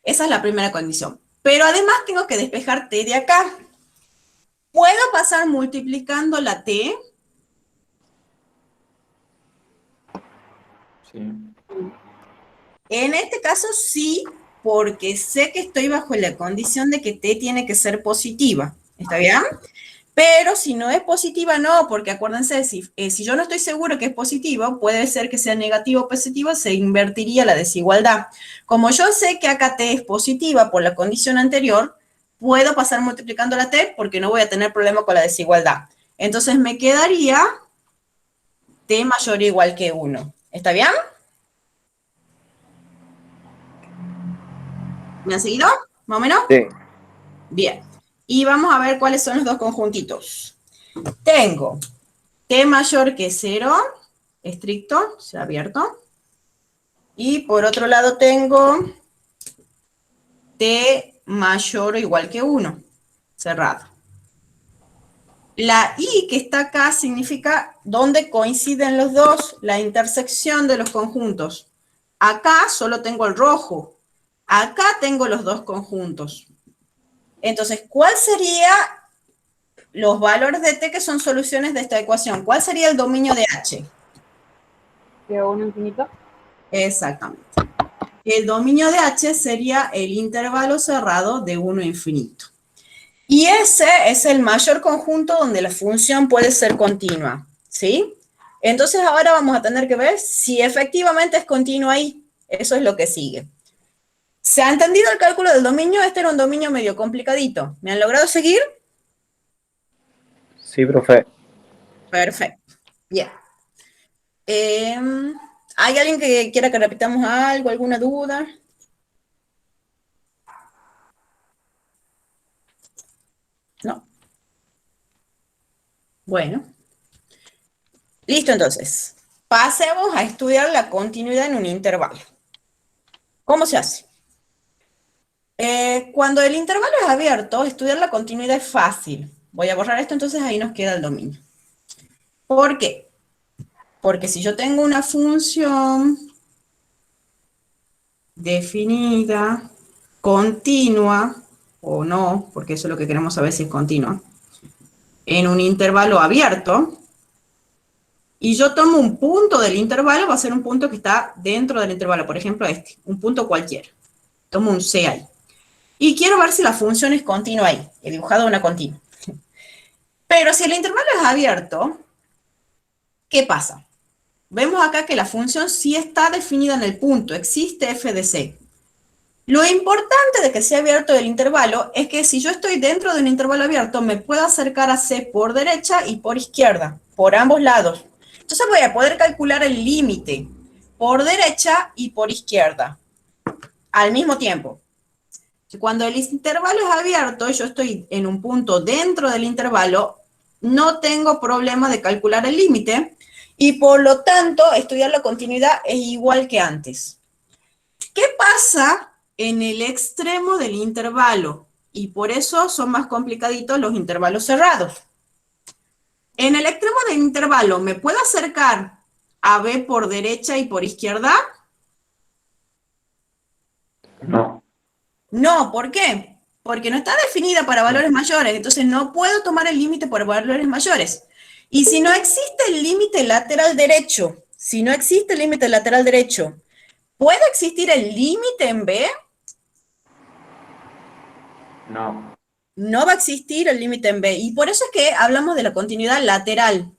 Esa es la primera condición. Pero además tengo que despejar t de acá. ¿Puedo pasar multiplicando la t? Sí. En este caso sí, porque sé que estoy bajo la condición de que t tiene que ser positiva. ¿Está bien? Pero si no es positiva, no, porque acuérdense, si yo no estoy seguro que es positivo, puede ser que sea negativo o positivo, se invertiría la desigualdad. Como yo sé que acá t es positiva por la condición anterior, puedo pasar multiplicando la t porque no voy a tener problema con la desigualdad. Entonces me quedaría t mayor o igual que 1. ¿Está bien? ¿Me han seguido? ¿Más o menos? Sí. Bien. Y vamos a ver cuáles son los dos conjuntitos. Tengo t mayor que 0, estricto, sea abierto. Y por otro lado tengo t mayor o igual que 1, cerrado. La i que está acá significa dónde coinciden los dos, la intersección de los conjuntos. Acá solo tengo el rojo. Acá tengo los dos conjuntos. Entonces, ¿cuál sería los valores de t que son soluciones de esta ecuación? ¿Cuál sería el dominio de h? ¿De 1 infinito? Exactamente. El dominio de h sería el intervalo cerrado de 1 infinito. Y ese es el mayor conjunto donde la función puede ser continua, ¿sí? Entonces ahora vamos a tener que ver si efectivamente es continua ahí. Eso es lo que sigue. ¿Se ha entendido el cálculo del dominio? Este era un dominio medio complicadito. ¿Me han logrado seguir? Sí, profe. Perfecto. Bien. ¿Hay alguien que quiera que repitamos algo, alguna duda? No. Bueno. Listo, entonces. Pasemos a estudiar la continuidad en un intervalo. ¿Cómo se hace? Cuando el intervalo es abierto, estudiar la continuidad es fácil. Voy a borrar esto, entonces ahí nos queda el dominio. ¿Por qué? Porque si yo tengo una función definida, continua, o no, porque eso es lo que queremos saber si es continua, en un intervalo abierto, y yo tomo un punto del intervalo, va a ser un punto que está dentro del intervalo, por ejemplo este, un punto cualquiera. Tomo un C ahí. Y quiero ver si la función es continua ahí. He dibujado una continua. Pero si el intervalo es abierto, ¿qué pasa? Vemos acá que la función sí está definida en el punto. Existe f de c. Lo importante de que sea abierto el intervalo es que si yo estoy dentro de un intervalo abierto, me puedo acercar a c por derecha y por izquierda, por ambos lados. Entonces voy a poder calcular el límite por derecha y por izquierda al mismo tiempo. Cuando el intervalo es abierto, yo estoy en un punto dentro del intervalo, no tengo problema de calcular el límite y por lo tanto estudiar la continuidad es igual que antes. ¿Qué pasa en el extremo del intervalo? Y por eso son más complicaditos los intervalos cerrados. En el extremo del intervalo, ¿me puedo acercar a B por derecha y por izquierda? No. No, ¿por qué? Porque no está definida para valores mayores, entonces no puedo tomar el límite por valores mayores. Y si no existe el límite lateral derecho, ¿puede existir el límite en B? No. No va a existir el límite en B, y por eso es que hablamos de la continuidad lateral.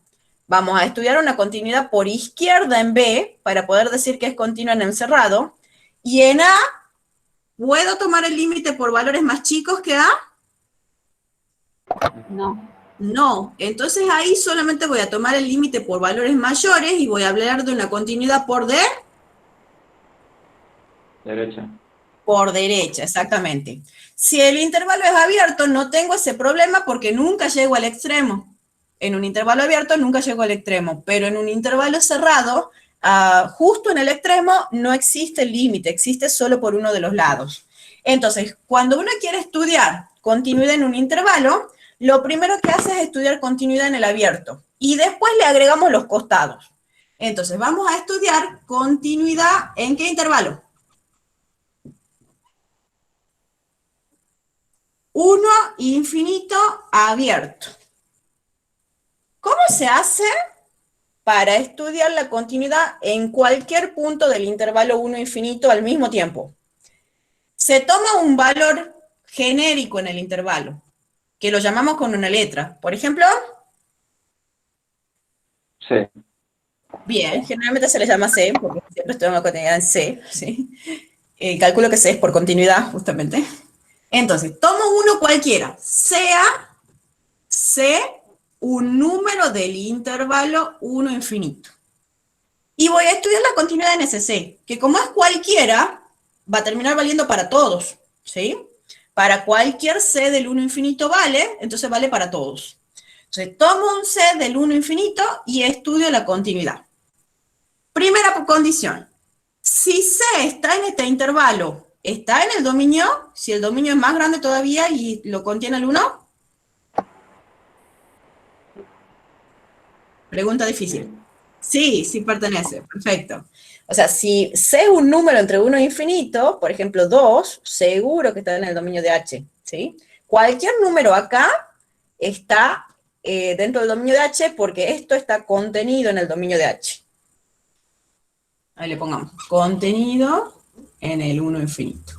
Vamos a estudiar una continuidad por izquierda en B, para poder decir que es continua en encerrado, y en A, ¿puedo tomar el límite por valores más chicos que A? No. No, entonces ahí solamente voy a tomar el límite por valores mayores, y voy a hablar de una continuidad por D. Derecha. Por derecha, exactamente. Si el intervalo es abierto, no tengo ese problema porque nunca llego al extremo. En un intervalo abierto nunca llego al extremo, pero en un intervalo cerrado, justo en el extremo, no existe el límite, existe solo por uno de los lados. Entonces, cuando uno quiere estudiar continuidad en un intervalo, lo primero que hace es estudiar continuidad en el abierto. Y después le agregamos los costados. Entonces, vamos a estudiar continuidad ¿en qué intervalo? 1 infinito abierto. ¿Cómo se hace para estudiar la continuidad en cualquier punto del intervalo 1 infinito al mismo tiempo? Se toma un valor genérico en el intervalo, que lo llamamos con una letra. Por ejemplo, C. bien, generalmente se le llama C, porque siempre estoy en la continuidad en C, ¿sí? Calculo que C es por continuidad, justamente. Entonces, tomo uno cualquiera, sea C un número del intervalo 1 infinito. Y voy a estudiar la continuidad en ese C, que como es cualquiera, va a terminar valiendo para todos, ¿sí? Para cualquier C del 1 infinito vale, entonces vale para todos. Entonces, tomo un C del 1 infinito y estudio la continuidad. Primera condición, si C está en este intervalo, ¿está en el dominio? Si el dominio es más grande todavía y lo contiene el 1. Pregunta difícil. Sí, sí pertenece, perfecto. O sea, si C es un número entre 1 e infinito, por ejemplo 2, seguro que está en el dominio de H, ¿sí? Cualquier número acá está dentro del dominio de H porque esto está contenido en el dominio de H. Ahí le pongamos, contenido en el 1 infinito.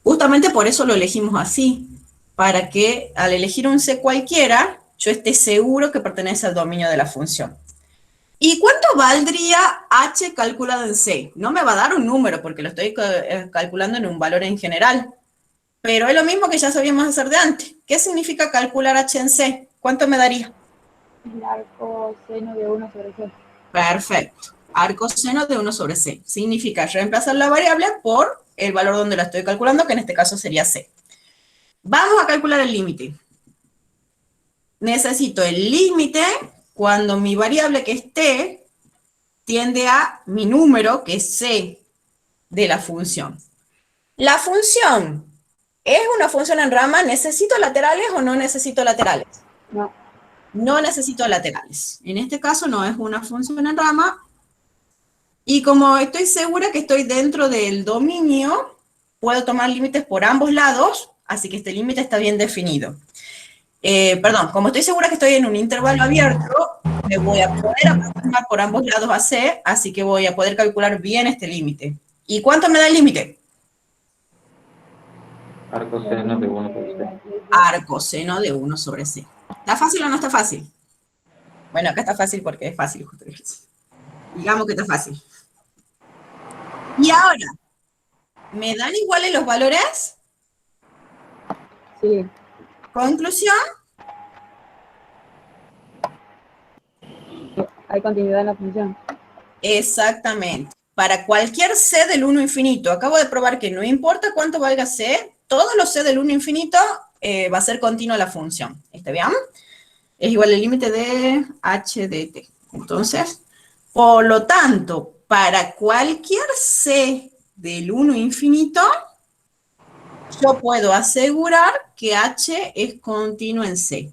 Justamente por eso lo elegimos así, para que al elegir un C cualquiera, yo esté seguro que pertenece al dominio de la función. ¿Y cuánto valdría H calculado en C? No me va a dar un número, porque lo estoy calculando en un valor en general. Pero es lo mismo que ya sabíamos hacer de antes. ¿Qué significa calcular H en C? ¿Cuánto me daría? El arco seno de 1 sobre C. Perfecto. Arcoseno de 1 sobre C. Significa reemplazar la variable por el valor donde la estoy calculando, que en este caso sería C. Vamos a calcular el límite. Necesito el límite cuando mi variable que es t tiende a mi número, que es c, de la función. La función es una función en rama. ¿Necesito laterales o no necesito laterales? No. No necesito laterales. En este caso no es una función en rama. Y como estoy segura que estoy dentro del dominio, puedo tomar límites por ambos lados, así que este límite está bien definido. Perdón, como estoy segura que estoy en un intervalo abierto, me voy a poder aproximar por ambos lados a C, así que voy a poder calcular bien este límite. ¿Y cuánto me da el límite? Arcoseno de 1 sobre C. Arcoseno de 1 sobre C. ¿Está fácil o no está fácil? Bueno, acá está fácil porque es fácil. Justo. Digamos que está fácil. Y ahora, ¿me dan iguales los valores? Sí. Conclusión. Hay continuidad en la función. Exactamente. Para cualquier C del 1 infinito, acabo de probar que no importa cuánto valga C, todos los C del 1 infinito va a ser continua la función. ¿Está bien? Es igual al límite de h de t. Entonces, por lo tanto, para cualquier C del 1 infinito, yo puedo asegurar que h es continuo en C.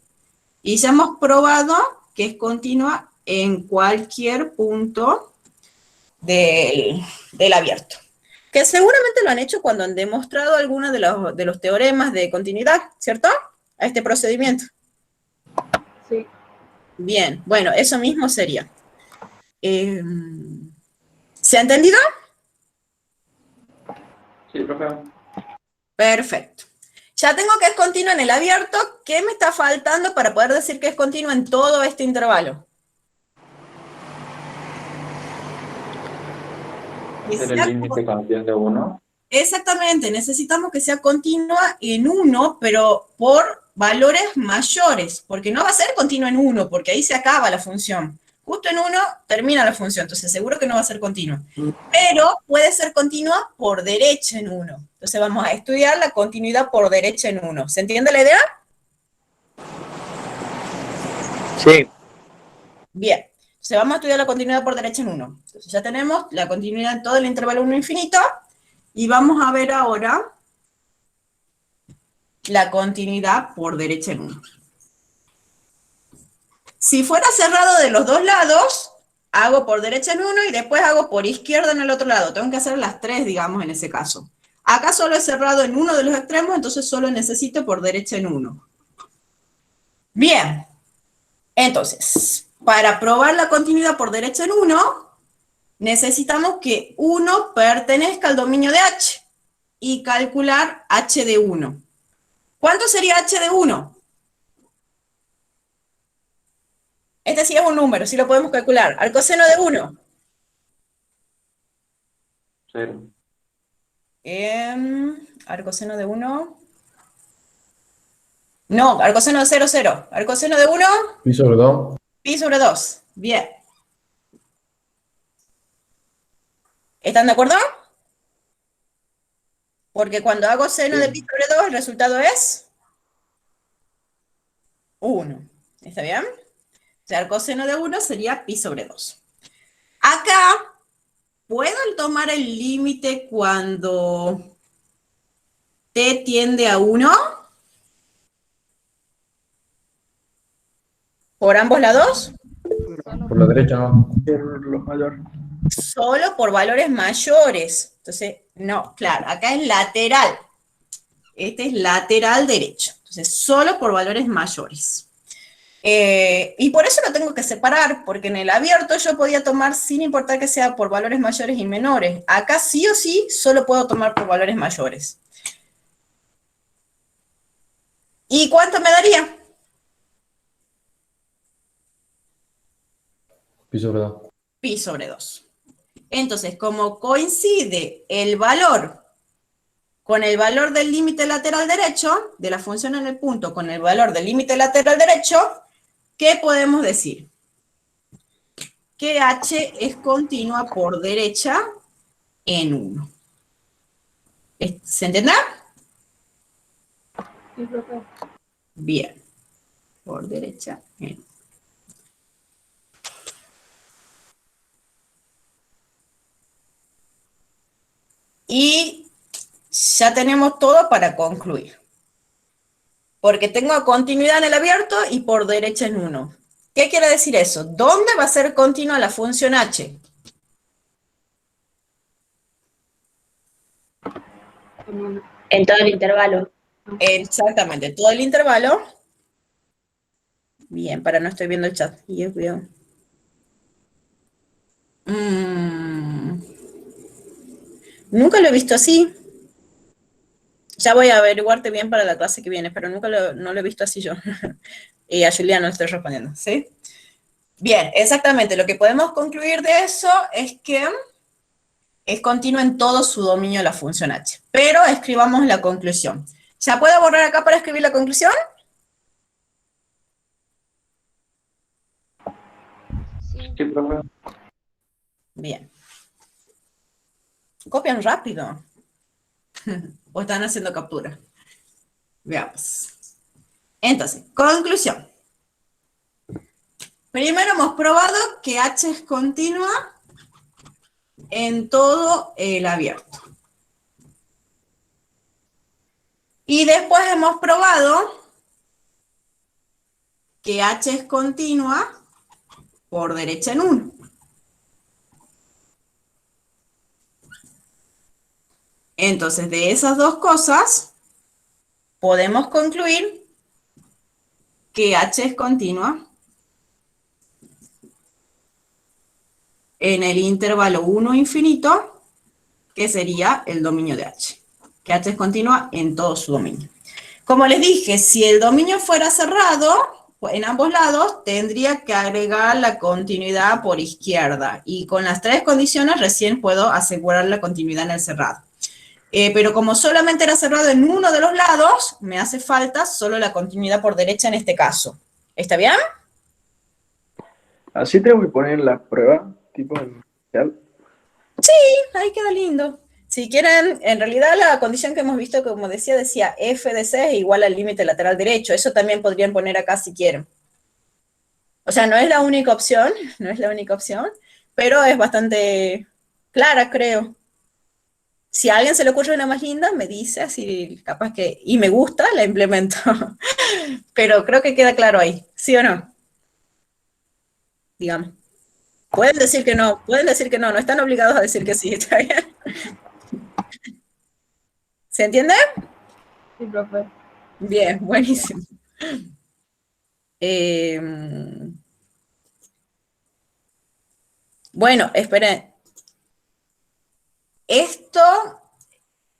Y ya hemos probado que es continua en cualquier punto del abierto. Que seguramente lo han hecho cuando han demostrado algunos de los teoremas de continuidad, ¿cierto? A este procedimiento. Sí. Bien, bueno, eso mismo sería. ¿Se ha entendido? Sí, profe. Perfecto. Ya tengo que es continuo en el abierto. ¿Qué me está faltando para poder decir que es continuo en todo este intervalo? Hacer el límite campeón de 1. Exactamente, necesitamos que sea continua en 1, pero por valores mayores, porque no va a ser continua en 1, porque ahí se acaba la función. Justo en 1 termina la función, entonces seguro que no va a ser continua. Pero puede ser continua por derecha en 1. Entonces vamos a estudiar la continuidad por derecha en 1. ¿Se entiende la idea? Sí. Bien. Entonces vamos a estudiar la continuidad por derecha en 1. Entonces ya tenemos la continuidad en todo el intervalo 1 infinito. Y vamos a ver ahora la continuidad por derecha en 1. Si fuera cerrado de los dos lados, hago por derecha en 1 y después hago por izquierda en el otro lado. Tengo que hacer las tres, digamos, en ese caso. Acá solo he cerrado en uno de los extremos, entonces solo necesito por derecha en 1. Bien. Entonces, para probar la continuidad por derecha en 1, necesitamos que 1 pertenezca al dominio de H. Y calcular h de 1. ¿Cuánto sería h de 1? Este sí es un número, sí lo podemos calcular. Arcoseno de 1. 0. Arcoseno de 1. No, arcoseno de 0, 0. Arcoseno de 1. Pi sobre 2. Pi sobre 2. Bien. ¿Están de acuerdo? Porque cuando hago seno de pi sobre 2, el resultado es 1. ¿Está bien? O sea, el coseno de 1 sería pi sobre 2. Acá, ¿puedo tomar el límite cuando t tiende a 1? ¿Por ambos lados? Por la derecha no. Por los mayores. Solo por valores mayores. Entonces, no, claro, acá es lateral. Este es lateral derecho. Entonces, solo por valores mayores. Y por eso lo tengo que separar, porque en el abierto yo podía tomar sin importar que sea por valores mayores y menores. Acá sí o sí, solo puedo tomar por valores mayores. ¿Y cuánto me daría? Pi sobre 2. Pi sobre 2. Entonces, como coincide el valor con el valor del límite lateral derecho, de la función en el punto con el valor del límite lateral derecho, ¿qué podemos decir? Que h es continua por derecha en 1. ¿Se entiende? Sí, profe. Bien. Por derecha en 1. Y ya tenemos todo para concluir. Porque tengo continuidad en el abierto y por derecha en 1. ¿Qué quiere decir eso? ¿Dónde va a ser continua la función h? En todo el intervalo. Exactamente, todo el intervalo. Bien, para no estoy viendo el chat. Y cuidado. Nunca lo he visto así. Ya voy a averiguarte bien para la clase que viene, pero nunca no lo he visto así yo. Y a Julián no le estoy respondiendo, ¿sí? Bien, exactamente. Lo que podemos concluir de eso es que es continuo en todo su dominio la función h. Pero escribamos la conclusión. ¿Ya puedo borrar acá para escribir la conclusión? Sí, profe. Bien. Copian rápido. O están haciendo captura. Veamos. Entonces, conclusión. Primero hemos probado que h es continua en todo el abierto. Y después hemos probado que h es continua por derecha en 1. Entonces, de esas dos cosas, podemos concluir que h es continua en el intervalo 1 infinito, que sería el dominio de h. Que h es continua en todo su dominio. Como les dije, si el dominio fuera cerrado, en ambos lados, tendría que agregar la continuidad por izquierda. Y con las 3 condiciones recién puedo asegurar la continuidad en el cerrado. Pero como solamente era cerrado en uno de los lados, me hace falta solo la continuidad por derecha en este caso. ¿Está bien? Así tengo que poner la prueba, tipo en inicial. Ahí queda lindo. Si quieren, en realidad la condición que hemos visto, como decía f de c es igual al límite lateral derecho. Eso también podrían poner acá si quieren. O sea, no es la única opción, pero es bastante clara, creo. Si a alguien se le ocurre una más linda, me dice, así capaz que, y me gusta, la implemento. Pero creo que queda claro ahí, ¿sí o no? Digamos. Pueden decir que no, no están obligados a decir que sí, ¿está bien? ¿Se entiende? Sí, profe. Bien, buenísimo. Bueno, esperen. Esto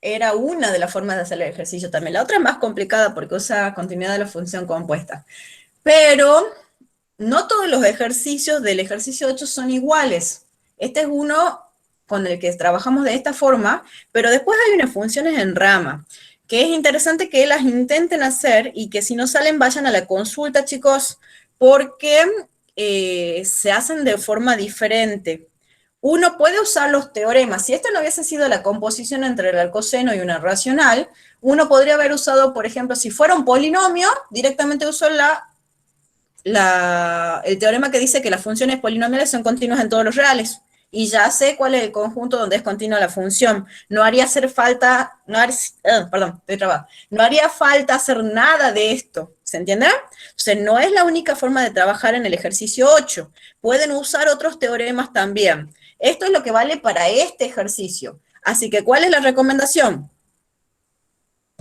era una de las formas de hacer el ejercicio también. La otra es más complicada porque usa continuidad de la función compuesta. Pero no todos los ejercicios del ejercicio 8 son iguales. Este es uno con el que trabajamos de esta forma, pero después hay unas funciones en rama, que es interesante que las intenten hacer y que si no salen vayan a la consulta, chicos, porque se hacen de forma diferente. Uno puede usar los teoremas. Si esto no hubiese sido la composición entre el arcoseno y una racional, uno podría haber usado, por ejemplo, si fuera un polinomio, directamente uso el teorema que dice que las funciones polinomiales son continuas en todos los reales. Y ya sé cuál es el conjunto donde es continua la función. No haría falta hacer nada de esto. ¿Se entiende? Entonces, no es la única forma de trabajar en el ejercicio 8. Pueden usar otros teoremas también. Esto es lo que vale para este ejercicio. Así que, ¿cuál es la recomendación?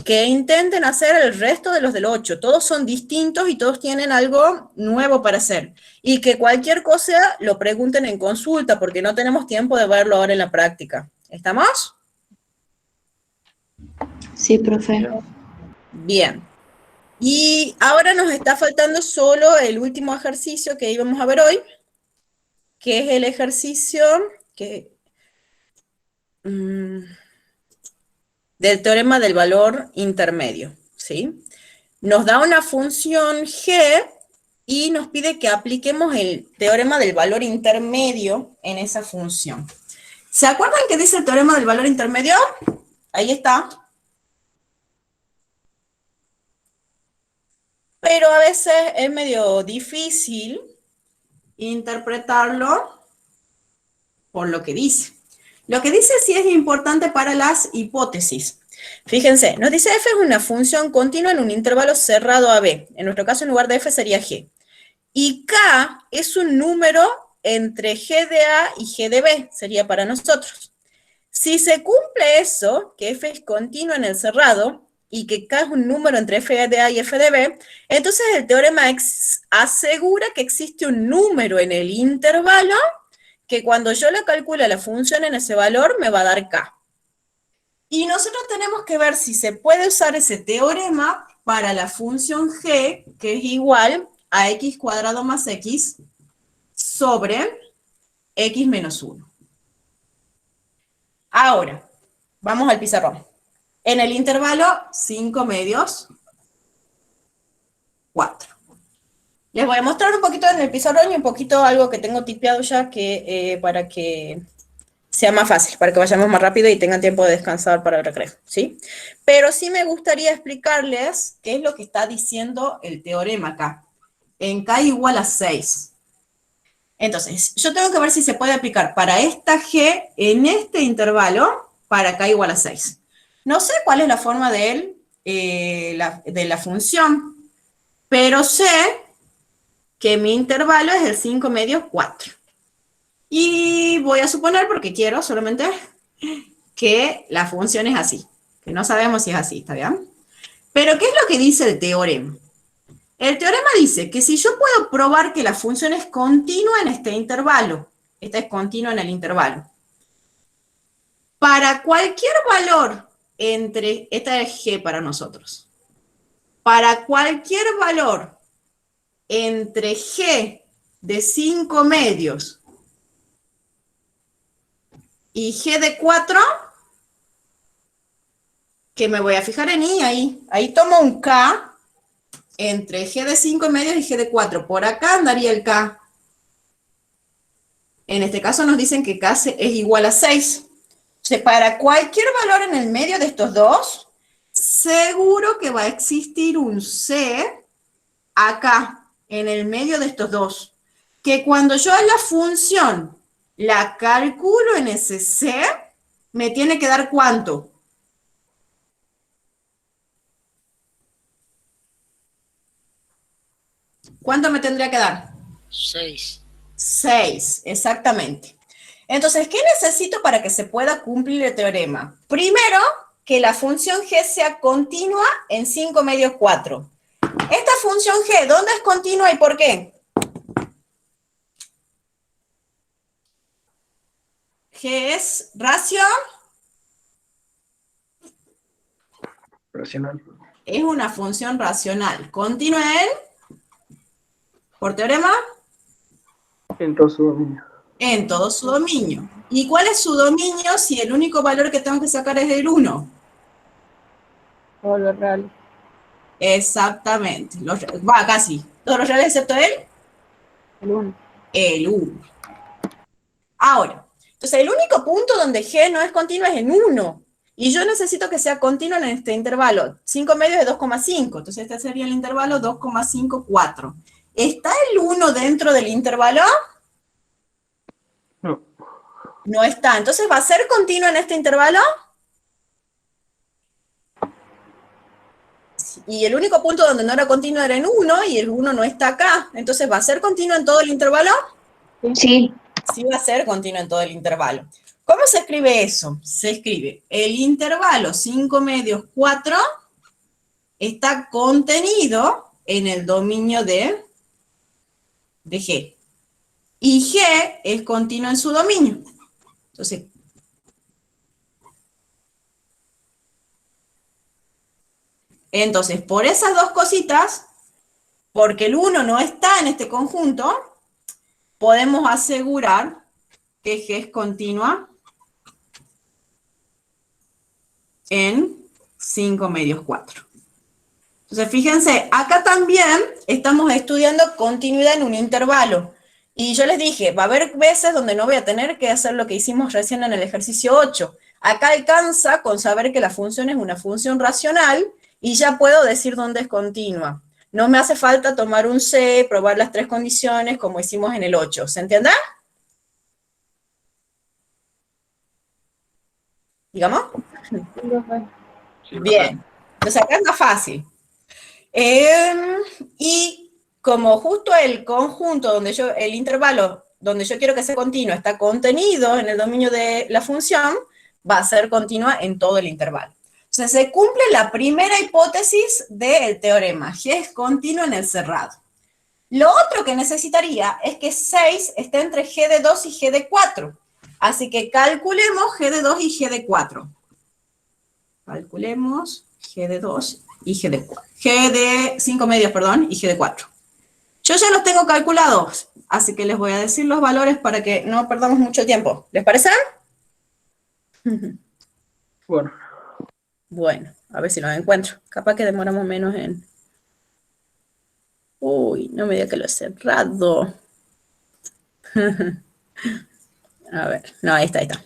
Que intenten hacer el resto de los del 8. Todos son distintos y todos tienen algo nuevo para hacer. Y que cualquier cosa lo pregunten en consulta, porque no tenemos tiempo de verlo ahora en la práctica. ¿Estamos? Sí, profe. Bien. Y ahora nos está faltando solo el último ejercicio que íbamos a ver hoy, que es el ejercicio del teorema del valor intermedio, ¿sí? Nos da una función g y nos pide que apliquemos el teorema del valor intermedio en esa función. ¿Se acuerdan que dice el teorema del valor intermedio? Ahí está. Pero a veces es medio difícil interpretarlo por lo que dice. Lo que dice sí es importante para las hipótesis. Fíjense, nos dice f es una función continua en un intervalo cerrado a b. En nuestro caso, en lugar de f sería g. Y k es un número entre g de a y g de b, sería para nosotros. Si se cumple eso, que f es continua en el cerrado, y que k es un número entre f de a y f de b, entonces el teorema asegura que existe un número en el intervalo que cuando yo le calcule la función en ese valor me va a dar k. Y nosotros tenemos que ver si se puede usar ese teorema para la función g, que es igual a x cuadrado más x sobre x menos 1. Ahora, vamos al pizarrón. En el intervalo 5 medios, 4. Les voy a mostrar un poquito en el pizarrón y un poquito algo que tengo tipeado ya que, para que sea más fácil, para que vayamos más rápido y tengan tiempo de descansar para el recreo, ¿sí? Pero sí me gustaría explicarles qué es lo que está diciendo el teorema acá. En k igual a 6. Entonces, yo tengo que ver si se puede aplicar para esta g en este intervalo para k igual a 6. No sé cuál es la forma de la función, pero sé que mi intervalo es el 5 medios 4. Y voy a suponer, porque quiero solamente, que la función es así. Que no sabemos si es así, ¿está bien? Pero, ¿qué es lo que dice el teorema? El teorema dice que si yo puedo probar que la función es continua en este intervalo, esta es continua en el intervalo, para cualquier valor entre, esta es g para nosotros, para cualquier valor entre g de 5 medios y g de 4, que me voy a fijar en i ahí tomo un k entre g de 5 medios y g de 4. Por acá andaría el k. En este caso nos dicen que k es igual a 6. Entonces, para cualquier valor en el medio de estos dos, seguro que va a existir un c acá, en el medio de estos dos. Que cuando yo a la función la calculo en ese c, me tiene que dar ¿cuánto? ¿Cuánto me tendría que dar? 6. 6, exactamente. Entonces, ¿qué necesito para que se pueda cumplir el teorema? Primero, que la función g sea continua en 5 medios 4. Esta función g, ¿dónde es continua y por qué? G es racional. Es una función racional. ¿Continua en? ¿Por teorema? En todo su dominio. En todo su dominio. ¿Y cuál es su dominio si el único valor que tengo que sacar es el 1? Todos los reales. Exactamente. Va, casi. ¿Todos los reales excepto él? El 1. El 1. Ahora, entonces el único punto donde g no es continua es en 1. Y yo necesito que sea continua en este intervalo. 5 medios de 2,5. Entonces este sería el intervalo 2,54. ¿Está el 1 dentro del intervalo? No. No está. Entonces, ¿va a ser continua en este intervalo? Y el único punto donde no era continua era en 1, y el 1 no está acá. Entonces, ¿va a ser continua en todo el intervalo? Sí. Sí va a ser continua en todo el intervalo. ¿Cómo se escribe eso? Se escribe, el intervalo 5 medios 4 está contenido en el dominio de G. Y G es continuo en su dominio. Entonces, por esas dos cositas, porque el 1 no está en este conjunto, podemos asegurar que G es continua en 5 medios 4. Entonces, fíjense, acá también estamos estudiando continuidad en un intervalo. Y yo les dije, va a haber veces donde no voy a tener que hacer lo que hicimos recién en el ejercicio 8. Acá alcanza con saber que la función es una función racional y ya puedo decir dónde es continua. No me hace falta tomar un C, probar las 3 condiciones como hicimos en el 8. ¿Se entiende? ¿Digamos? Bien. Entonces acá es más fácil. Y como justo el conjunto donde el intervalo donde yo quiero que sea continua está contenido en el dominio de la función, va a ser continua en todo el intervalo. Entonces se cumple la primera hipótesis del teorema, G es continuo en el cerrado. Lo otro que necesitaría es que 6 esté entre G de 2 y G de 4. Así que calculemos G de 2 y G de 4. Calculemos G de 2 y G de 4. G de 5 medios, perdón, y G de 4. Yo ya los tengo calculados, así que les voy a decir los valores para que no perdamos mucho tiempo. ¿Les parece? Bueno, Bueno, a ver si los encuentro. Capaz que demoramos menos en... Uy, no me diga que lo he cerrado. A ver, no, ahí está, ahí está.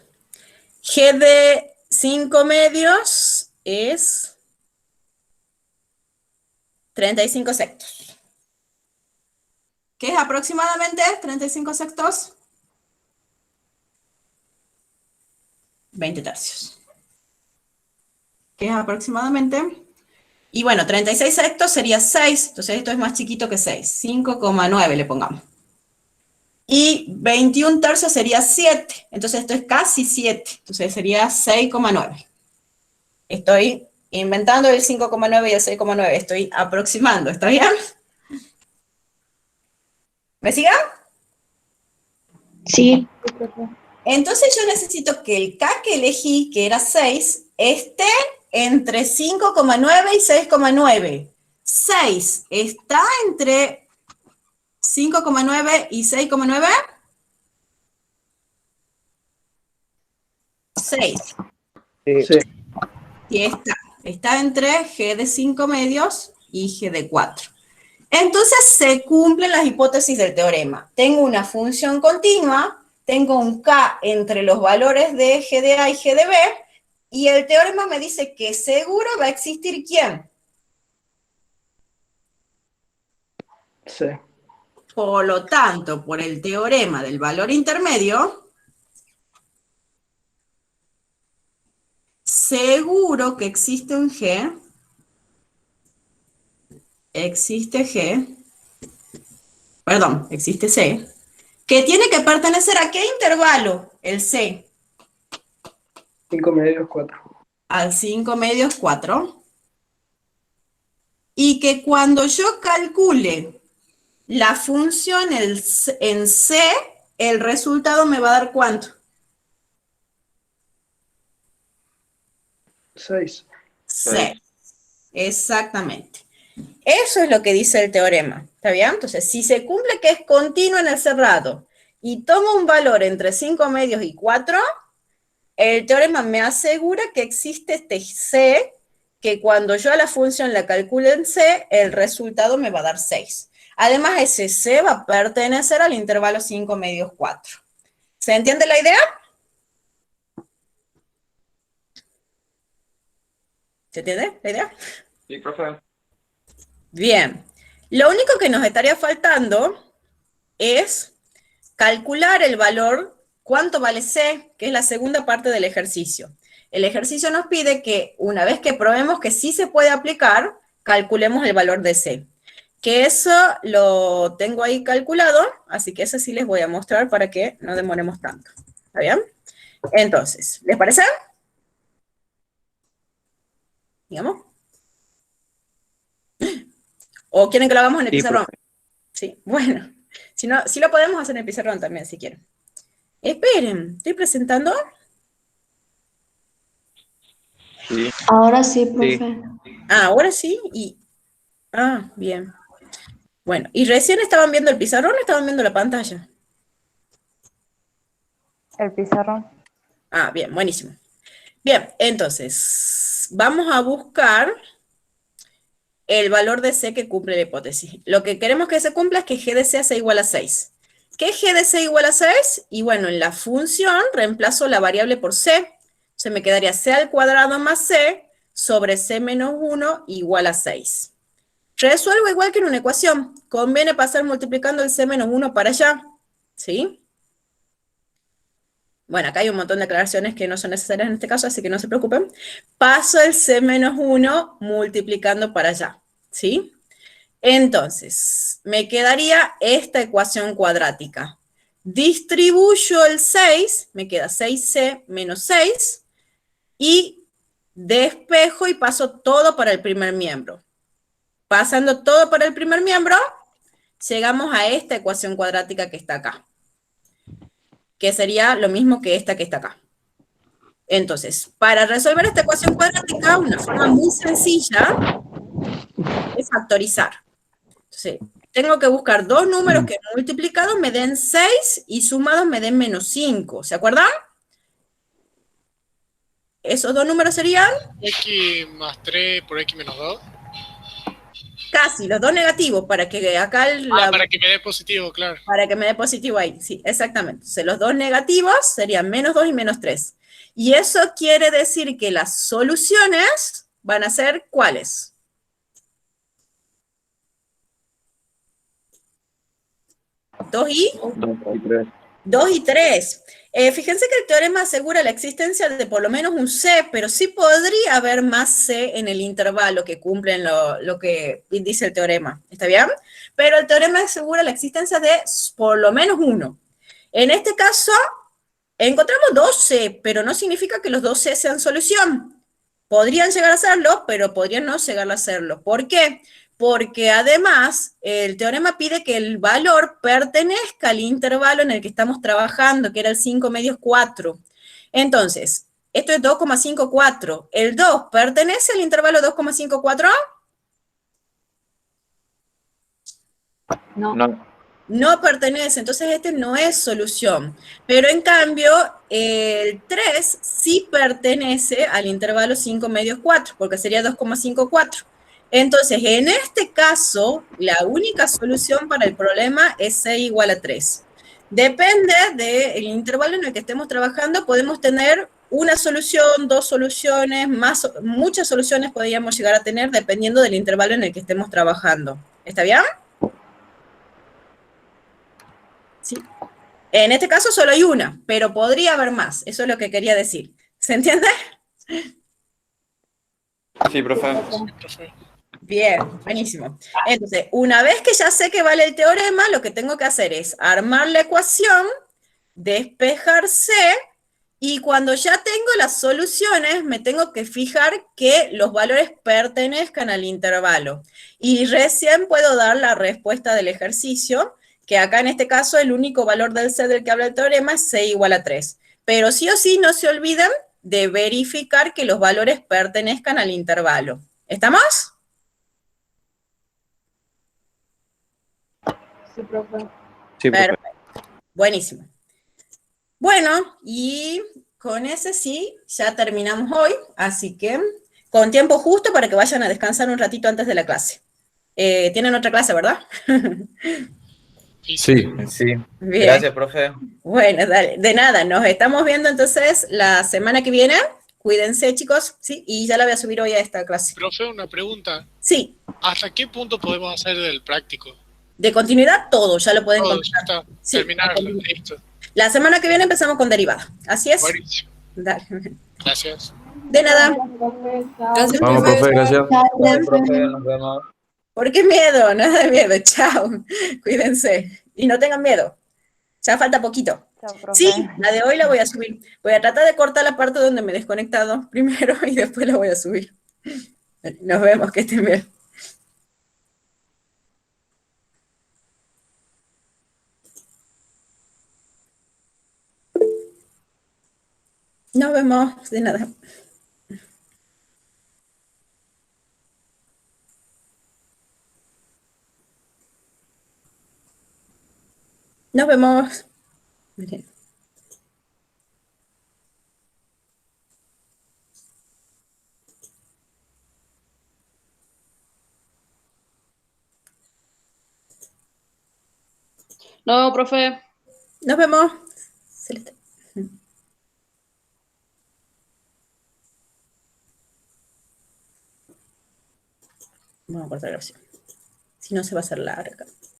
G de 5 medios es 35 sextos. ¿Qué es aproximadamente 35 sextos? 20 tercios. ¿Qué es aproximadamente? Y bueno, 36 sextos sería 6, entonces esto es más chiquito que 6. 5,9 le pongamos. Y 21 tercios sería 7, entonces esto es casi 7, entonces sería 6,9. Estoy inventando el 5,9 y el 6,9, estoy aproximando, ¿está bien? ¿Me sigan? Sí. Sí, profe. Entonces yo necesito que el K que elegí, que era 6, esté entre 5,9 y 6,9. 6 está entre 5,9 y 6,9. 6. Sí. sí. Y está entre G de 5 medios y G de 4. Entonces se cumplen las hipótesis del teorema. Tengo una función continua, tengo un K entre los valores de G de A y G de B, y el teorema me dice que seguro va a existir ¿quién? Sí. Por lo tanto, por el teorema del valor intermedio, seguro que existe un G, existe C, que tiene que pertenecer a ¿qué intervalo? El C. 5 medios, 4. Al 5 medios 4. Y que cuando yo calcule la función en C, el resultado me va a dar ¿cuánto? 6. 6. Exactamente. Eso es lo que dice el teorema. ¿Está bien? Entonces, si se cumple que es continuo en el cerrado y tomo un valor entre 5 medios y 4, el teorema me asegura que existe este C, que cuando yo a la función la calcule en C, el resultado me va a dar 6. Además, ese C va a pertenecer al intervalo 5 medios 4. ¿Se entiende la idea? ¿Se entiende la idea? Sí, profe. Bien. Lo único que nos estaría faltando es calcular el valor, cuánto vale C, que es la segunda parte del ejercicio. El ejercicio nos pide que una vez que probemos que sí se puede aplicar, calculemos el valor de C. Que eso lo tengo ahí calculado, así que eso sí les voy a mostrar para que no demoremos tanto. ¿Está bien? Entonces, ¿les parece? Digamos. ¿O quieren que lo hagamos en el Sí, pizarrón? profe. Sí, bueno. Si no, sí lo podemos hacer en el pizarrón también, si quieren. Esperen, ¿estoy presentando? Sí. Ahora sí, profe. Ah, ahora sí, bien. Bueno, ¿y recién estaban viendo el pizarrón o estaban viendo la pantalla? El pizarrón. Ah, bien, buenísimo. Bien, entonces, vamos a buscar el valor de C que cumple la hipótesis. Lo que queremos que se cumpla es que G de C sea igual a 6. ¿Qué es G de C igual a 6? Y bueno, en la función reemplazo la variable por C. Se me quedaría C al cuadrado más C sobre C menos 1 igual a 6. Resuelvo igual que en una ecuación. Conviene pasar multiplicando el C menos 1 para allá. ¿Sí? Bueno, acá hay un montón de aclaraciones que no son necesarias en este caso, así que no se preocupen. Paso el C menos 1 multiplicando para allá. ¿Sí? Entonces, me quedaría esta ecuación cuadrática. Distribuyo el 6, me queda 6C menos 6, y despejo y paso todo para el primer miembro. Pasando todo para el primer miembro, llegamos a esta ecuación cuadrática que está acá, que sería lo mismo que esta que está acá. Entonces, para resolver esta ecuación cuadrática, una forma muy sencilla es factorizar. Entonces, tengo que buscar dos números que multiplicados me den 6 y sumados me den menos 5. ¿Se acuerdan? Esos dos números serían X más 3 por X menos 2. casi los dos negativos, para que acá Para que me dé positivo, claro. para que me dé positivo ahí. Sí, exactamente. Entonces, los dos negativos serían menos 2 y menos 3. Y eso quiere decir que las soluciones van a ser ¿cuáles? 2 y 2 y 3. Fíjense que el teorema asegura la existencia de por lo menos un C, pero sí podría haber más C en el intervalo que cumplen lo que dice el teorema. ¿Está bien? Pero el teorema asegura la existencia de por lo menos uno. En este caso, encontramos 2C, pero no significa que los 2C sean solución. Podrían llegar a serlo, pero podrían no llegar a serlo. ¿Por qué? Porque además el teorema pide que el valor pertenezca al intervalo en el que estamos trabajando, que era el 5 medios 4. Entonces, esto es 2,54. ¿El 2 pertenece al intervalo 2,54? No. No. No pertenece, entonces este no es solución. Pero en cambio, el 3 sí pertenece al intervalo 5 medios 4, porque sería 2,54. Entonces, en este caso, la única solución para el problema es C igual a 3. Depende del intervalo en el que estemos trabajando, podemos tener una solución, dos soluciones, muchas soluciones podríamos llegar a tener dependiendo del intervalo en el que estemos trabajando. ¿Está bien? Sí. En este caso solo hay una, pero podría haber más. Eso es lo que quería decir. ¿Se entiende? Sí, profe. Bien, buenísimo. Entonces, una vez que ya sé que vale el teorema, lo que tengo que hacer es armar la ecuación, despejar C, y cuando ya tengo las soluciones, me tengo que fijar que los valores pertenezcan al intervalo. Y recién puedo dar la respuesta del ejercicio, que acá en este caso el único valor del C del que habla el teorema es C igual a 3. Pero sí o sí no se olviden de verificar que los valores pertenezcan al intervalo. ¿Estamos? Sí, profe. Sí, profe. Perfecto. Buenísimo. Bueno, y con ese sí, ya terminamos hoy, así que con tiempo justo para que vayan a descansar un ratito antes de la clase. Tienen otra clase, ¿verdad? Sí. Sí. Bien. Gracias, profe. Bueno, dale. De nada, nos estamos viendo entonces la semana que viene. Cuídense, chicos, ¿sí? Y ya la voy a subir hoy a esta clase. Profe, una pregunta. Sí, ¿Hasta qué punto podemos hacer del práctico? de continuidad todo, ya lo pueden Todo, contestar. ya está. Sí, Terminarlo, listo. la semana que viene empezamos con derivada. Así es. Buenísimo. Dale. Gracias. De nada. Profe, chao. Gracias, Vamos, profe. profe, gracias. Bye, profe. Nos vemos. ¿Por qué miedo? Nada de miedo. Chao. Cuídense. Y no tengan miedo. Ya falta poquito. Chao, profe. Sí, la de hoy la voy a subir. Voy a tratar de cortar la parte donde me he desconectado primero y después la voy a subir. Nos vemos, que estén bien. Nos vemos. De nada. Nos vemos. Miren. No, profe. Nos vemos. Celeste. Vamos a cortar la grabación. Si no, se va a hacer larga.